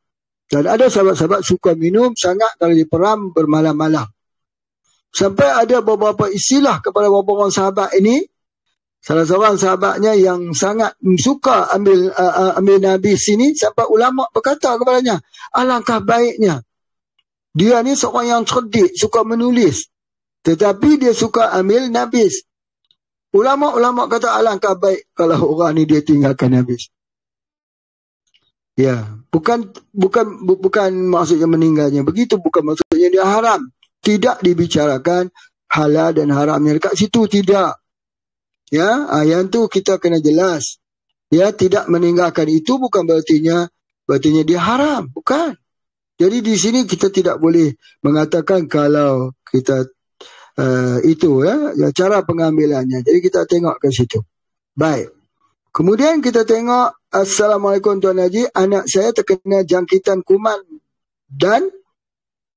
Dan ada sahabat-sahabat suka minum sangat kalau diperam bermalam-malam. Sampai ada beberapa istilah kepada beberapa orang sahabat ini. Salah seorang sahabatnya yang sangat suka ambil Nabi sini, sampai ulama berkata kepadanya, alangkah baiknya. Dia ni seorang yang cerdik, suka menulis. Tetapi dia suka ambil nabis. Ulama-ulama kata alangkah baik kalau orang ni dia tinggalkan nabis. Ya, bukan maksudnya meninggalnya begitu, bukan maksudnya dia haram. Tidak dibicarakan halal dan haramnya dekat situ, tidak. Ya, yang tu kita kena jelas. Ya, tidak meninggalkan itu bukan berartinya dia haram, bukan. Jadi di sini kita tidak boleh mengatakan kalau kita itu ya cara pengambilannya. Jadi kita tengok ke situ. Baik. Kemudian kita tengok, Assalamualaikum Tuan Haji, anak saya terkena jangkitan kuman dan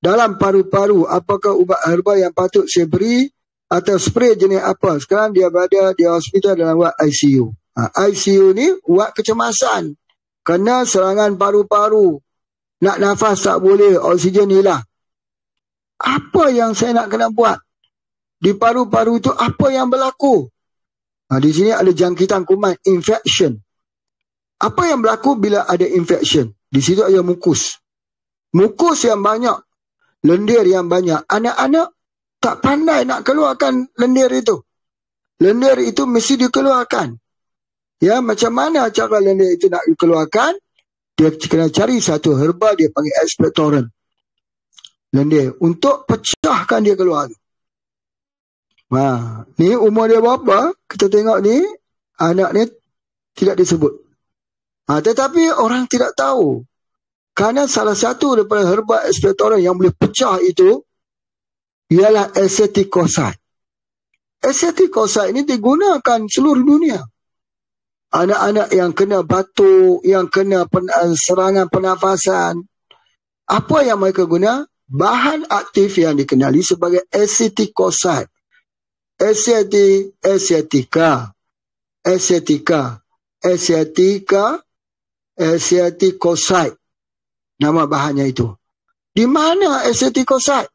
dalam paru-paru, apakah ubat herba yang patut saya beri atau spray jenis apa? Sekarang dia berada di hospital dalam ward ICU. ICU ni ward kecemasan. Kena serangan paru-paru. Nak nafas tak boleh, oksigen hilang. Apa yang saya nak kena buat? Di paru-paru itu apa yang berlaku? Di sini ada jangkitan kuman, infection. Apa yang berlaku bila ada infection? Di situ ada mukus. Mukus yang banyak, lendir yang banyak. Anak-anak tak pandai nak keluarkan lendir itu. Lendir itu mesti dikeluarkan. Ya, macam mana cara lendir itu nak dikeluarkan? Dia kena cari satu herba, dia panggil expectorant. Lendir. Untuk pecahkan dia keluar. Ni umur dia berapa? Kita tengok ni, anak ni tidak disebut. Tetapi orang tidak tahu. Kerana salah satu daripada herba expectorant yang boleh pecah itu, ialah acetocoxide. Acetocoxide ini digunakan seluruh dunia. Anak-anak yang kena batuk, yang kena serangan pernafasan. Apa yang mereka guna? Bahan aktif yang dikenali sebagai acetocoxide. Acetocoxide. Nama bahannya itu. Di mana acetocoxide?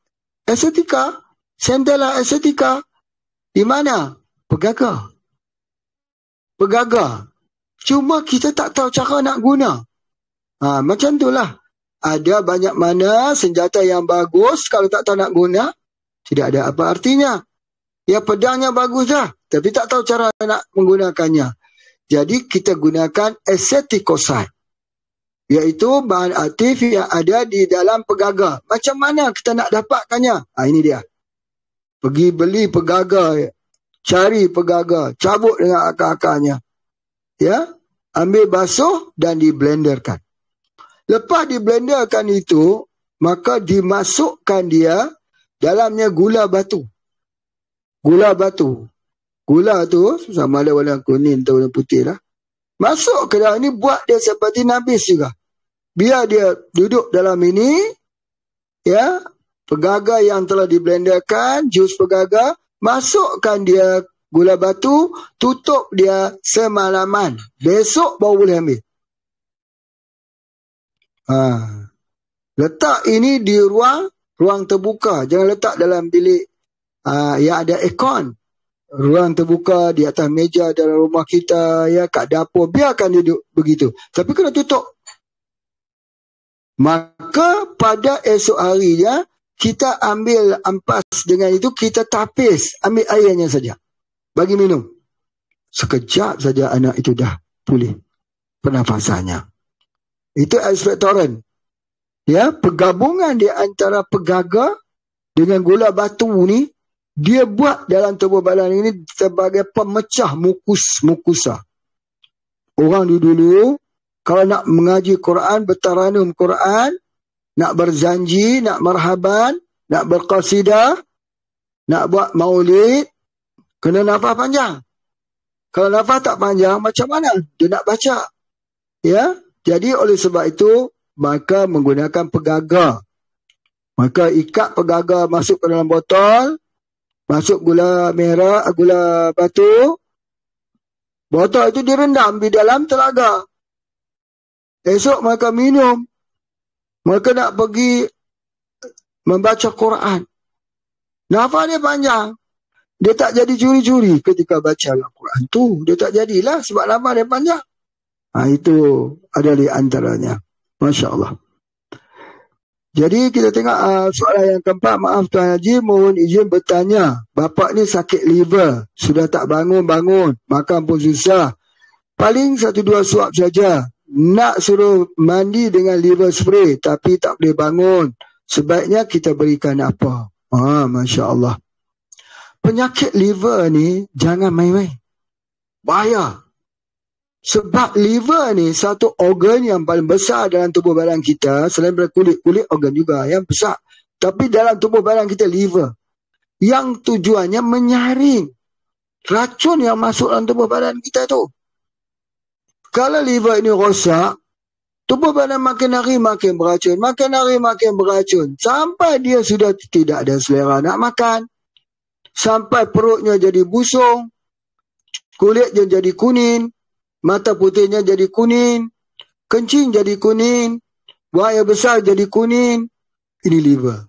Acetica? Centella acetica? Di mana? Pegaga. Cuma kita tak tahu cara nak guna. Macam itulah. Ada banyak mana senjata yang bagus, kalau tak tahu nak guna, tidak ada apa artinya. Ya, pedangnya bagus dah, tapi tak tahu cara nak menggunakannya. Jadi kita gunakan acetocoxide, iaitu bahan aktif yang ada di dalam pegaga. Macam mana kita nak dapatkannya? Ini dia. Pergi beli pegaga, cari pegaga, cabut dengan akar-akarnya. Ya, ambil basuh dan diblenderkan. Lepas diblenderkan itu, maka dimasukkan dia dalamnya gula batu. Gula tu sama ada warna kuning atau warna putih lah. Masuk ke dalam ini, buat dia seperti nabis juga. Biar dia duduk dalam ini, ya, pegaga yang telah diblenderkan, jus pegaga, masukkan dia gula batu, tutup dia semalaman. Besok baru boleh ambil. Letak ini di ruang terbuka. Jangan letak dalam bilik yang ada aircon. Ruang terbuka di atas meja dalam rumah kita, ya, kat dapur, biarkan dia duduk begitu. Tapi kena tutup. Maka pada esok harinya kita ambil ampas dengan itu, kita tapis, ambil airnya saja, bagi minum. Sekejap saja anak itu dah pulih pernafasannya. Itu ekspektoran. Ya, pergabungan di antara pegaga dengan gula batu ni, dia buat dalam tubuh badan ini sebagai pemecah mukusa. Orang dulu kalau nak mengaji Quran, bertaranum Quran, nak berzanji, nak marhaban, nak berqasidah, nak buat maulid, kena nafas panjang. Kalau nafas tak panjang, macam mana dia nak baca? Ya, jadi oleh sebab itu, maka menggunakan pegaga. Maka ikat pegaga masuk ke dalam botol, masuk gula merah, gula batu. Botol itu direndam di dalam telaga. Esok maka minum. Maka nak pergi membaca Quran. Nafas dia panjang. Dia tak jadi curi-curi ketika baca Al-Quran tu. Dia tak jadilah sebab nafas dia panjang. Itu ada di antaranya. Masya Allah. Jadi kita tengok soalan yang keempat. Maaf Tuan Haji, mohon izin bertanya. Bapak ni sakit liver. Sudah tak bangun-bangun. Makan pun susah. Paling 1-2 suap saja. Nak suruh mandi dengan liver spray. Tapi tak boleh bangun. Sebaiknya kita berikan apa? Masya Allah. Penyakit liver ni jangan main-main. Bahaya. Sebab liver ni satu organ yang paling besar dalam tubuh badan kita. Selain daripada kulit organ juga yang besar. Tapi dalam tubuh badan kita liver. Yang tujuannya menyaring racun yang masuk dalam tubuh badan kita tu. Kalau liver ini rosak, tubuh badan makin hari makin beracun. Makin hari makin beracun. Sampai dia sudah tidak ada selera nak makan. Sampai perutnya jadi busung. Kulitnya jadi kuning. Mata putihnya jadi kuning. Kencing jadi kuning. Buang air besar jadi kuning. Ini liver.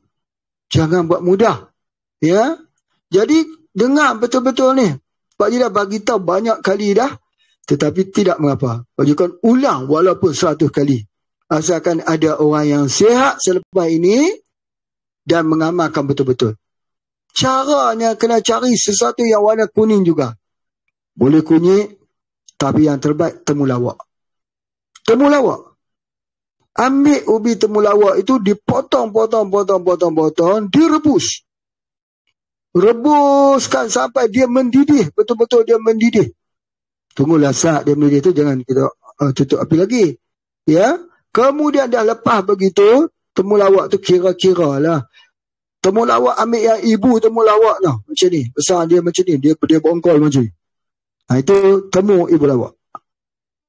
Jangan buat mudah. Ya. Jadi dengar betul-betul ni. Pak Haji dah bagi tahu banyak kali dah. Tetapi tidak mengapa. Pak Haji kan ulang walaupun 100 kali. Asalkan ada orang yang sihat selepas ini. Dan mengamalkan betul-betul. Caranya kena cari sesuatu yang warna kuning juga. Boleh kunyit. Tapi yang terbaik temulawak. Temulawak. Ambil ubi temulawak itu dipotong, direbus. Rebuskan sampai dia mendidih. Betul-betul dia mendidih. Tunggulah saat dia mendidih itu, jangan kita tutup api lagi. Ya. Kemudian dah lepas begitu, temulawak tu kira-kira lah. Temulawak ambil yang ibu temulawak lah. Macam ni. Besar dia macam ni. Dia bongkol macam ni. Itu temu ibu lawak.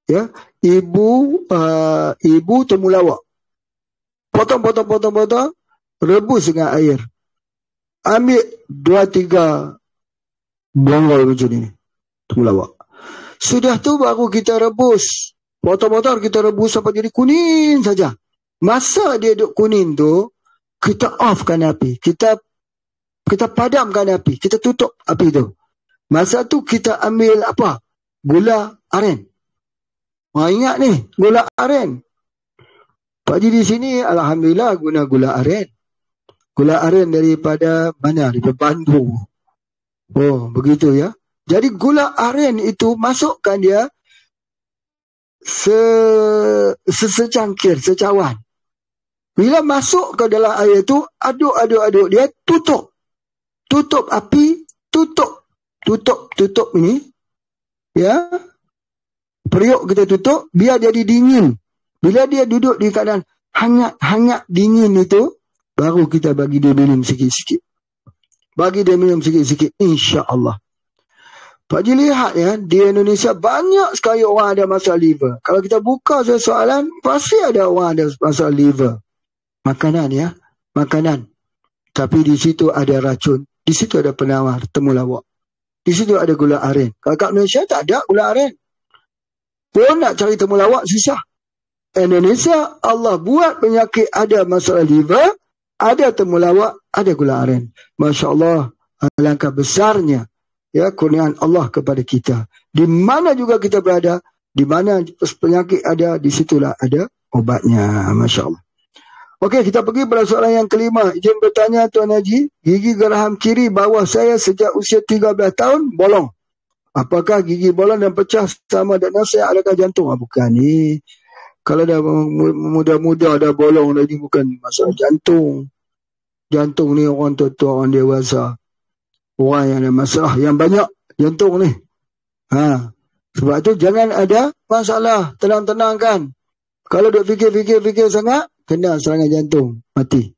Ya, ibu temulawak. Potong, rebus dengan air. Ambil 2-3 bongkol macam ni, temulawak. Sudah tu baru kita rebus. Potong kita rebus sampai jadi kuning saja. Masa dia duduk kuning tu, kita offkan api. Kita padamkan api. Kita tutup api tu. Masa tu kita ambil apa? Gula aren. Ingat ni, gula aren. Pak Haji di sini, alhamdulillah guna gula aren. Gula aren daripada mana? Daripada Bandung. Begitu ya. Jadi gula aren itu masukkan dia secangkir, secawan. Bila masuk ke dalam air tu, aduk dia, tutup. Tutup api, tutup ini, ya, periuk kita tutup, biar jadi dingin. Bila dia duduk di keadaan hangat dingin itu, baru kita bagi dia minum sikit-sikit. InsyaAllah. Pak Haji lihat ya, di Indonesia banyak sekali orang ada masalah liver. Kalau kita buka soalan, pasti ada orang ada masalah liver. Makanan ya, makanan. Tapi di situ ada racun, di situ ada penawar, temulawak. Di situ ada gula aren. Kalau kat Malaysia tak ada gula aren. Pun nak cari temulawak susah. Indonesia, Allah buat penyakit, ada masalah liver, ada temulawak, ada gula aren. Masya Allah, alangkah besarnya ya kurniaan Allah kepada kita. Di mana juga kita berada, di mana penyakit ada, di situlah ada obatnya. Masya Allah. Okey, kita pergi pada soalan yang kelima. Izin bertanya Tuan Haji, gigi geraham kiri bawah saya sejak usia 13 tahun bolong. Apakah gigi bolong dan pecah sama dengan saya, adakah jantung? Bukan ni. Kalau dah muda-muda dah bolong lagi, bukan masalah jantung. Jantung ni orang tua-tua, orang dewasa. Orang yang ada masalah yang banyak jantung ni. Sebab tu jangan ada masalah. Tenang-tenang kan. Kalau duk fikir sangat, kena serangan jantung, mati.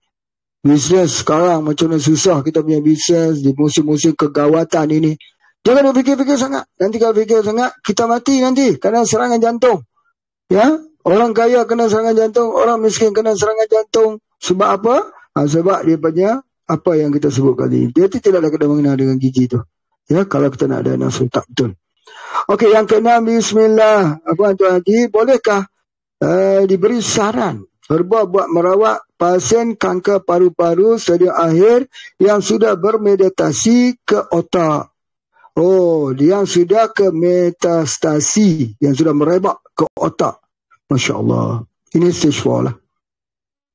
Bisnes sekarang macam mana susah kita punya bisnes di musim-musim kegawatan ini. Jangan duk fikir sangat. Nanti kalau fikir sangat, kita mati nanti. Kena serangan jantung. Ya, orang kaya kena serangan jantung, orang miskin kena serangan jantung. Sebab apa? Sebab dia punya apa yang kita sebut kali ini. Dia tidak ada kena mengenal dengan gigi tu. Ya, kalau kita nak ada nafsu tak betul. Okey, yang keenam, bismillah. Tuan Haji, bolehkah diberi saran buat merawat pasien kanker paru-paru stadium akhir yang sudah bermetastasi ke otak? Yang sudah ke metastasi, yang sudah merebak ke otak. Masya Allah. Ini stage 4 lah.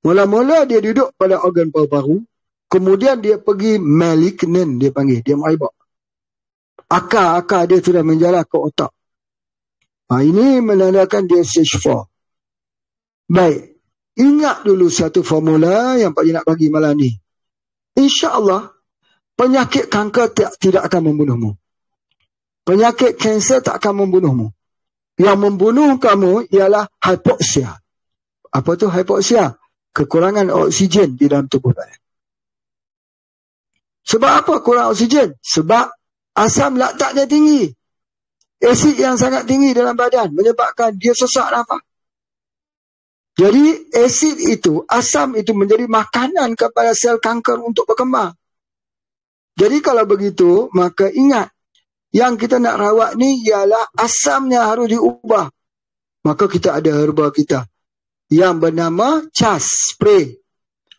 Mula-mula dia duduk pada organ paru-paru, kemudian dia pergi malignant, dia panggil, dia merebak. Akar dia sudah menjalar ke otak. Ini menandakan dia stage 4. Baik, ingat dulu satu formula yang Pak Haji nak bagi malam ni. InsyaAllah, penyakit kanker tidak akan membunuhmu. Penyakit kanser tak akan membunuhmu. Yang membunuh kamu ialah hipoksia. Apa tu hipoksia? Kekurangan oksigen di dalam tubuh badan. Sebab apa kurang oksigen? Sebab asam laktatnya tinggi. Asid yang sangat tinggi dalam badan menyebabkan dia sesak nafas. Jadi asid itu, asam itu menjadi makanan kepada sel kanker untuk berkembang. Jadi kalau begitu, maka ingat, yang kita nak rawat ni ialah asamnya harus diubah. Maka kita ada herba kita yang bernama CHAS spray.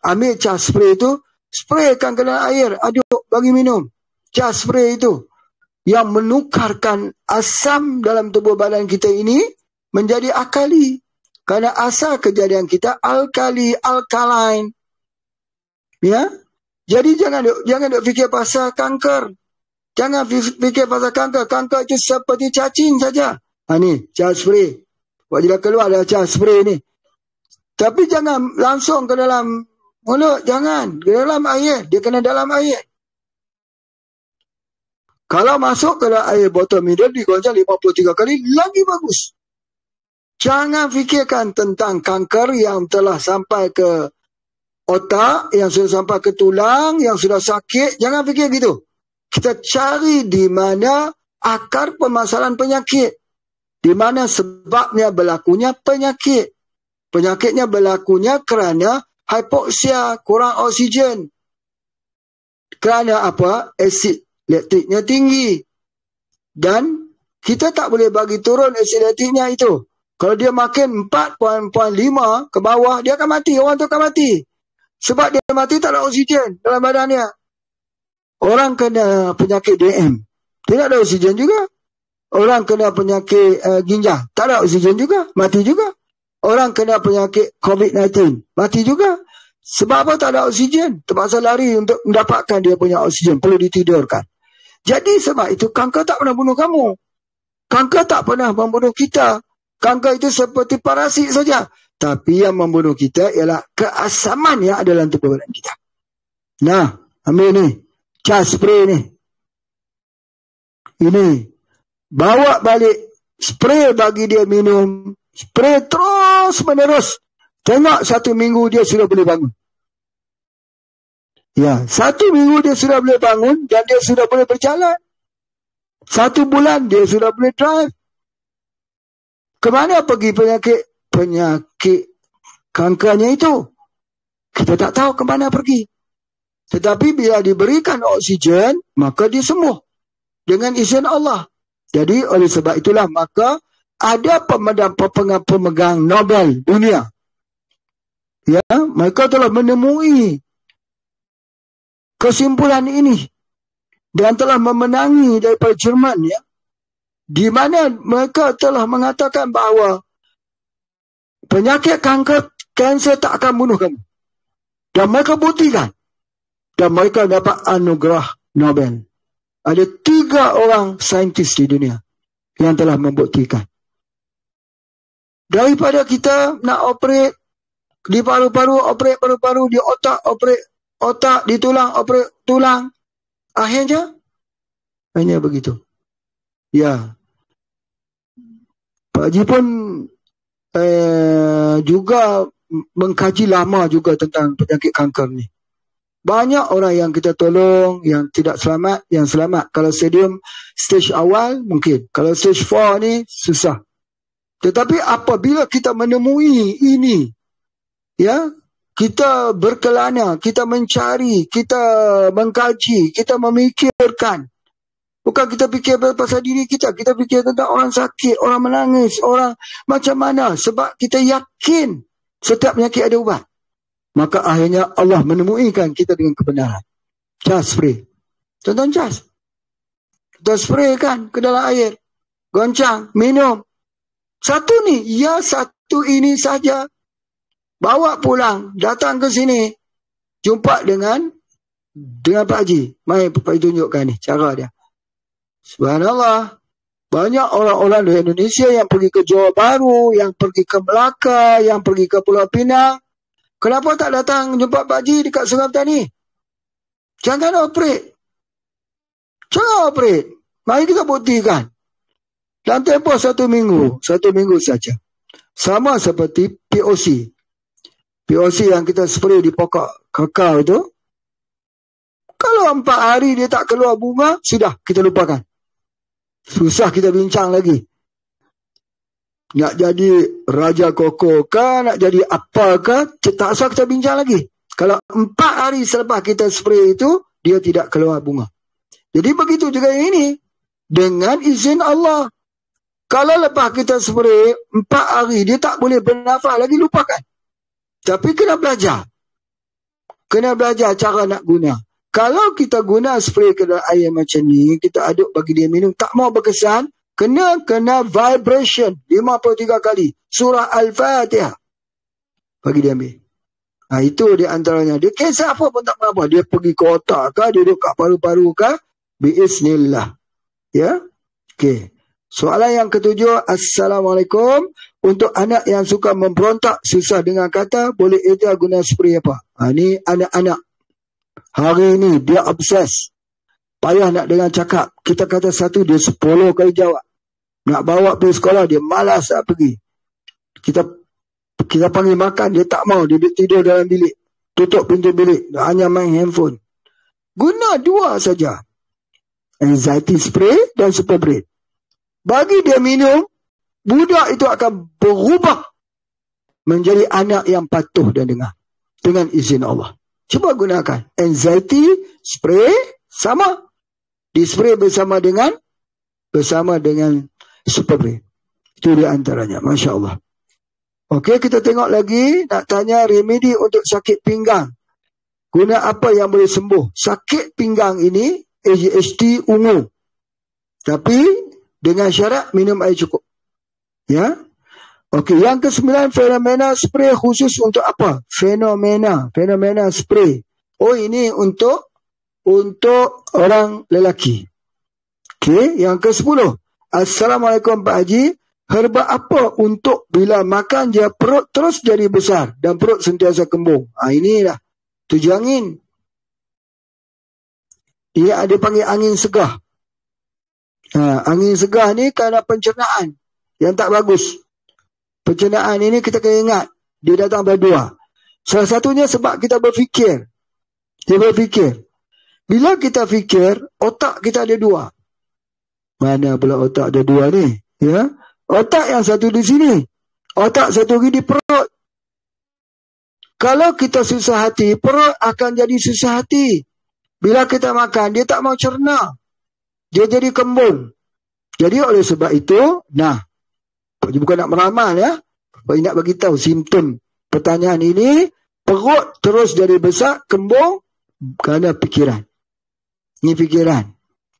Ambil CHAS spray itu, spraykan ke dalam air, aduk, bagi minum. CHAS spray itu yang menukarkan asam dalam tubuh badan kita ini menjadi alkali. Kerana asal kejadian kita alkaline. Ya? Jadi jangan duk fikir pasal kanker. Jangan fikir pasal kanker. Kanker itu seperti cacing saja. Ni, CHAS spray. Buat dia keluar dah CHAS spray ni. Tapi jangan langsung ke dalam mulut. Jangan. Ke dalam air. Dia kena dalam air. Kalau masuk ke dalam air botol mineral, digoncang 53 kali, lagi bagus. Jangan fikirkan tentang kanker yang telah sampai ke otak, yang sudah sampai ke tulang, yang sudah sakit. Jangan fikir gitu. Kita cari di mana akar permasalahan penyakit. Di mana sebabnya berlakunya penyakit. Penyakitnya berlakunya kerana hipoksia, kurang oksigen. Kerana apa? Asid laktiknya tinggi. Dan kita tak boleh bagi turun asid laktiknya itu. Kalau dia makin 4.5 ke bawah, dia akan mati. Orang tu akan mati. Sebab dia mati tak ada oksigen dalam badannya. Orang kena penyakit DM, tidak ada oksigen juga. Orang kena penyakit ginjal, tak ada oksigen juga, mati juga. Orang kena penyakit COVID-19, mati juga. Sebab apa tak ada oksigen? Terpaksa lari untuk mendapatkan dia punya oksigen, perlu ditidurkan. Jadi sebab itu kanker tak pernah bunuh kamu. Kanker tak pernah membunuh kita. Kanker itu seperti parasit saja. Tapi yang membunuh kita ialah keasaman yang ada dalam tubuh badan kita. Nah, ambil ni. CHAS spray ni. Ini. Bawa balik. Spray bagi dia minum. Spray terus menerus. Tengok 1 minggu dia sudah boleh bangun. Ya, 1 minggu dia sudah boleh bangun dan dia sudah boleh berjalan. 1 bulan dia sudah boleh drive. Kemana pergi penyakit kankernya itu? Kita tak tahu kemana pergi. Tetapi bila diberikan oksigen, maka dia sembuh dengan izin Allah. Jadi oleh sebab itulah maka ada pemegang Nobel dunia. Ya, mereka telah menemui kesimpulan ini dan telah memenangi daripada Jerman, ya, di mana mereka telah mengatakan bahawa penyakit kanser tak akan bunuh kamu. Dan mereka buktikan. Dan mereka dapat anugerah Nobel. Ada 3 orang saintis di dunia yang telah membuktikan. Daripada kita nak operate di paru-paru, operate paru-paru, di otak, operate otak, di tulang, operate tulang. Akhirnya, hanya begitu. Ya. Pak Haji pun juga mengkaji lama juga tentang penyakit kanker ni. Banyak orang yang kita tolong, yang tidak selamat, yang selamat. Kalau stage awal, mungkin. Kalau stage 4 ni, susah. Tetapi apabila kita menemui ini, ya, kita berkelana, kita mencari, kita mengkaji, kita memikirkan. Bukan kita fikir pasal diri kita fikir tentang orang sakit, orang menangis, orang macam mana. Sebab kita yakin setiap penyakit ada ubat. Maka akhirnya Allah menemuikan kita dengan kebenaran. Cas spray. Tonton cas. Kita spray kan ke dalam air. Goncang, minum. Satu ni, ya satu ini saja. Bawa pulang, datang ke sini. Jumpa dengan Pak Haji. Mari Pak Haji tunjukkan ni, cara dia. Subhanallah. Banyak orang-orang dari Indonesia yang pergi ke Johor Bahru, yang pergi ke Melaka, yang pergi ke Pulau Pinang. Kenapa tak datang jumpa Pak Haji dekat Sungai Petani? Jangan operate. Jangan operate. Mari kita buktikan. Dalam tempoh 1 minggu saja. Sama seperti POC. POC yang kita spray di pokok kakao itu. Kalau 4 hari dia tak keluar bunga, sudah kita lupakan. Susah kita bincang lagi. Nak jadi Raja Koko ke, nak jadi apa ke, tak usah kita bincang lagi. Kalau 4 hari selepas kita spray itu, dia tidak keluar bunga. Jadi begitu juga ini. Dengan izin Allah. Kalau lepas kita spray 4 hari, dia tak boleh bernafas lagi, lupakan. Tapi kena belajar. Kena belajar cara nak guna. Kalau kita guna spray ke dalam air macam ni, kita aduk bagi dia minum, tak mau berkesan, kena vibration 53 kali. Surah Al-Fatihah. Bagi dia ambil. Itu di antaranya. Dia kisah apa pun tak apa. Dia pergi ke otak ke, dia duduk kat paru-paru ke, biiznillah. Ya? Okey. Soalan yang ke-7, Assalamualaikum. Untuk anak yang suka memberontak, susah dengan kata, boleh dia guna spray apa? Ni anak-anak. Hari ni dia obses. Payah nak dengar cakap. Kita kata satu, dia 10 kali jawab. Nak bawa pergi sekolah, dia malas nak pergi. Kita panggil makan, dia tak mau. Dia tidur dalam bilik. Tutup pintu bilik. Dia hanya main handphone. Guna 2 saja. Anxiety spray dan super brain. Bagi dia minum, budak itu akan berubah menjadi anak yang patuh dan dengar. Dengan izin Allah. Cuba gunakan. Anxiety spray sama. Di spray bersama dengan super brain. Itu di antaranya. Masya Allah. Okey, kita tengok lagi. Nak tanya remedi untuk sakit pinggang. Guna apa yang boleh sembuh? Sakit pinggang ini, ADHD ungu. Tapi dengan syarat minum air cukup. Ya. Okey, yang ke-9, fenomena spray khusus untuk apa? Fenomena spray. Oh, ini untuk orang lelaki. Okey, yang ke-10. Assalamualaikum Pak Haji. Herba apa untuk bila makan dia perut terus jadi besar dan perut sentiasa kembung? Inilah 7 angin. Dia ada panggil angin segah. Angin segah ni kerana pencernaan yang tak bagus. Pencernaan ini kita kena ingat, dia datang berdua. Salah satunya sebab kita berfikir. Dia berfikir. Bila kita fikir, otak kita ada 2. Mana pula otak ada 2 ni? Ya? Otak yang satu di sini. Otak satu lagi di perut. Kalau kita susah hati, perut akan jadi susah hati. Bila kita makan, dia tak mau cerna. Dia jadi kembung. Jadi oleh sebab itu, Pakcik bukan nak meramal ya. Pakcik nak bagi tahu simptom pertanyaan ini. Perut terus jadi besar, kembung kerana pikiran. Ini pikiran.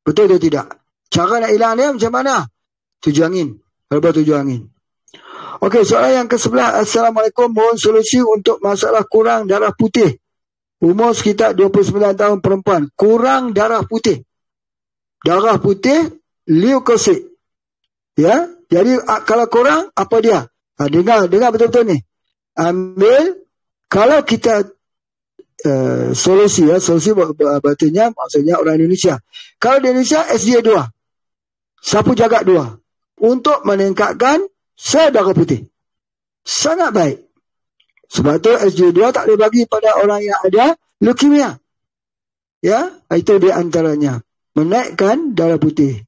Betul atau tidak? Cara nak hilang dia macam mana? Tujuh angin. Herbal tujuh angin. Okey, soalan yang ke-11. Assalamualaikum. Mohon solusi untuk masalah kurang darah putih. Umur sekitar 29 tahun perempuan. Kurang darah putih. Darah putih, leukosit. Ya, jadi kalau kurang, apa dia? Dengar betul-betul ni. Ambil, kalau kita solusi berartinya maksudnya orang Indonesia. Kalau di Indonesia SDA 2. Sapu jagat 2. Untuk meningkatkan sel darah putih. Sangat baik. Sebab tu SDA 2 tak boleh bagi pada orang yang ada leukemia. Ya, itu di antaranya. Menaikkan darah putih.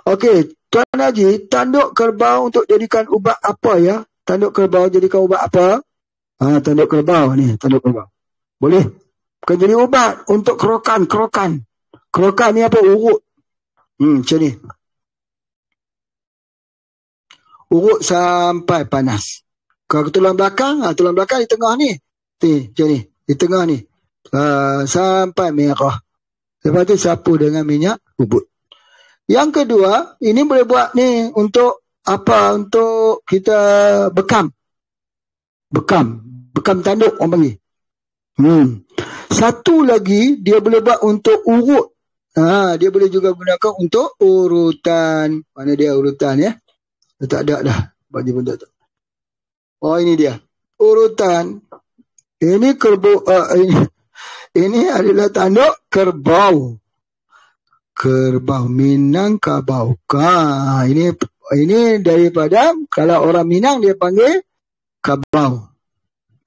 Okey, Tuan Haji, tanduk kerbau untuk jadikan ubat apa ya? Tanduk kerbau jadikan ubat apa? Tanduk kerbau ni, tanduk kerbau. Boleh. Bukan jadi ubat untuk kerokan. Kerokan ni apa? Urut. Macam ni. Urut sampai panas. Kalau tulang belakang di tengah ni. Macam ni. Di tengah ni. Sampai merah. Lepas tu sapu dengan minyak bubut. Yang kedua, ini boleh buat ni untuk apa? Untuk kita bekam. Bekam tanduk orang panggil. Satu lagi, dia boleh buat untuk urut. Dia boleh juga gunakan untuk urutan. Mana dia urutan ya? Tak ada dah. Baju pun tak tahu. Oh, ini dia. Urutan. Ini kerbau. Ini adalah tanduk kerbau. Kerbau Minangkabau. Ini daripada, kalau orang Minang dia panggil kabau.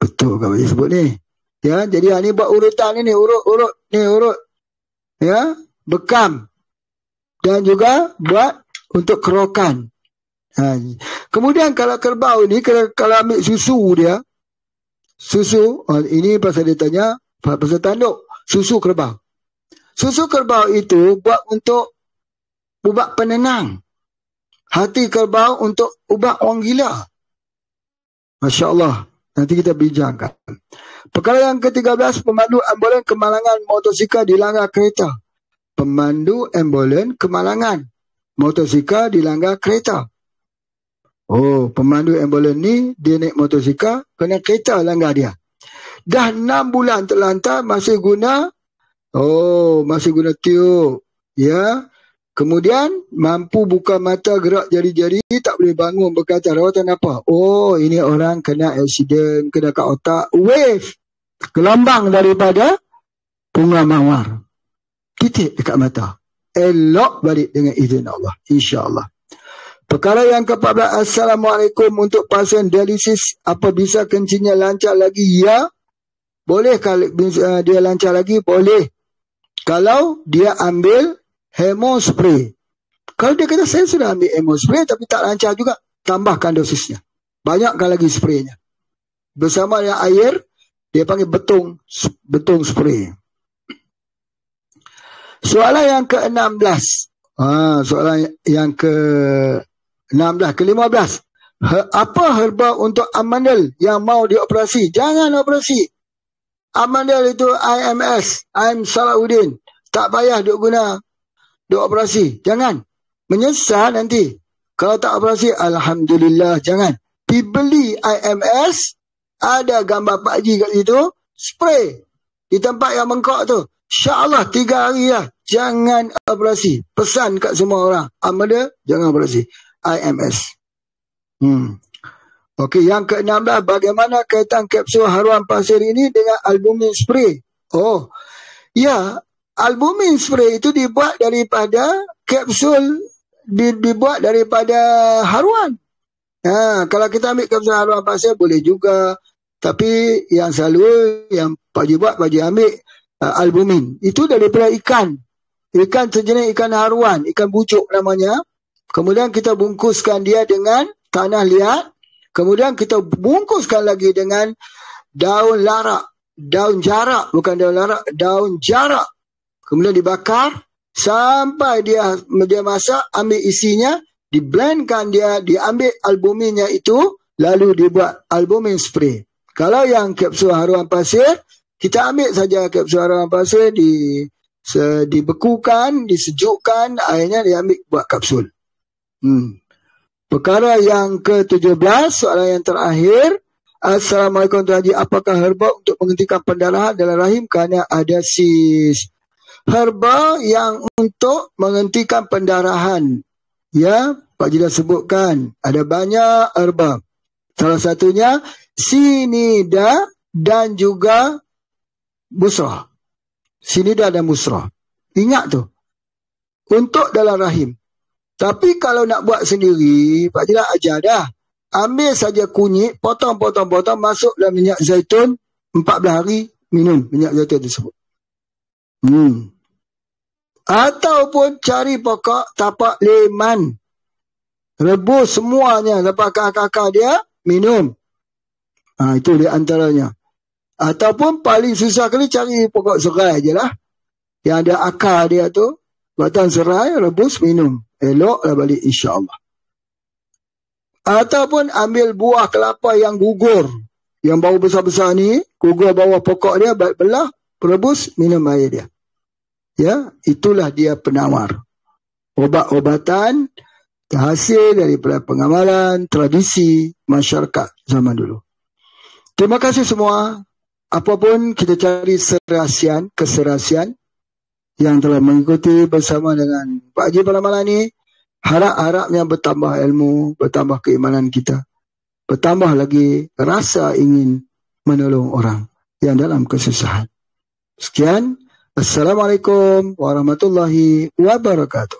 Betul kabau dia sebut ni. Ya, jadi ini buat urutan ini, urut. Ya, bekam. Dan juga buat untuk kerokan. Kemudian kalau kerbau ni, kalau ambil susu dia, ini pasal dia tanya, pasal tanduk, susu kerbau. Susu kerbau itu buat untuk ubat penenang. Hati kerbau untuk ubat orang gila. Masya Allah. Nanti kita bincangkan. Perkara yang ke-13, pemandu ambulan kemalangan motosikal dilanggar kereta. Pemandu ambulan kemalangan motosikal dilanggar kereta. Oh, pemandu ambulan ni dia naik motosikal, kena kereta langgar dia. Dah 6 bulan terlantar masih guna tiup. Ya. Kemudian mampu buka mata, gerak jari-jari, tak boleh bangun, berkata rawatan apa? Oh, ini orang kena aksiden, kena kat otak, wave, gelambang daripada bunga mawar. Titik dekat mata. Elok balik dengan izin Allah, insya-Allah. Perkara yang ke-14, Assalamualaikum, untuk pasien dialisis, apa bisa kencingnya lancar lagi? Ya. Boleh kalau dia lancar lagi, boleh. Kalau dia ambil hemospray. Kalau dia kata saya sudah ambil hemospray tapi tak lancar juga, tambahkan dosisnya. Banyakkan lagi spraynya. Bersama dengan air, dia panggil betung spray. Soalan yang ke-16. Soalan yang ke-16, ke-15. Apa herba untuk amandel yang mau dioperasi? Jangan operasi. Amandel itu IMS, I'm Salahuddin. Tak payah duk guna, duk operasi. Jangan. Menyesal nanti. Kalau tak operasi, Alhamdulillah. Jangan. Pergi beli IMS, ada gambar Pak Haji kat situ, spray. Di tempat yang bengkok tu. InsyaAllah 3 hari lah. Jangan operasi. Pesan kat semua orang. Amandel, jangan operasi. IMS. Okey, yang ke-16, bagaimana kaitan kapsul haruan pasir ini dengan albumin spray? Oh, ya, albumin spray itu dibuat daripada kapsul, dibuat daripada haruan. Kalau kita ambil kapsul haruan pasir boleh juga, tapi yang selalu yang Pak Haji buat, Pak Haji ambil albumin. Itu daripada ikan sejenis ikan haruan, ikan bucuk namanya. Kemudian kita bungkuskan dia dengan tanah liat. Kemudian kita bungkuskan lagi dengan daun larak. Daun jarak. Bukan daun larak. Daun jarak. Kemudian dibakar. Sampai dia masak. Ambil isinya. diblendkan dia, diambil albuminnya itu, lalu dibuat albumin spray. Kalau yang kapsul haruan pasir, kita ambil saja kapsul haruan pasir, dibekukan, disejukkan, airnya diambil buat kapsul. Perkara yang ke-17, soalan yang terakhir. Assalamualaikum Tuan Haji, apakah herba untuk menghentikan pendarahan dalam rahim kerana ada sis? Herba yang untuk menghentikan pendarahan, ya, Pak Haji dah sebutkan, ada banyak herba. Salah satunya sinida dan juga busrah. Sinida dan busrah. Ingat tu. Untuk dalam rahim. Tapi kalau nak buat sendiri, Pak Haji dah ajar dah. Ambil saja kunyit, potong, masuk dalam minyak zaitun, 14 hari, minum minyak zaitun tersebut. Ataupun cari pokok tapak leman. Rebus semuanya, dapat akar-akar dia, minum. Itu di antaranya. Ataupun paling susah kali cari pokok serai je lah. Yang ada akar dia tu, batang serai, rebus, minum. Eloklah balik insya-Allah. Ataupun ambil buah kelapa yang gugur, yang bau besar-besar ni, gugur bawah pokok dia, belah, rebus, minum air dia. Ya, itulah dia penawar. Obat-obatan hasil daripada pengamalan tradisi masyarakat zaman dulu. Terima kasih semua. Apapun kita cari keserasian yang telah mengikuti bersama dengan Pak Haji pada malam ini. Harap-harapnya bertambah ilmu, bertambah keimanan kita, bertambah lagi rasa ingin menolong orang yang dalam kesusahan. Sekian. Assalamualaikum warahmatullahi wabarakatuh.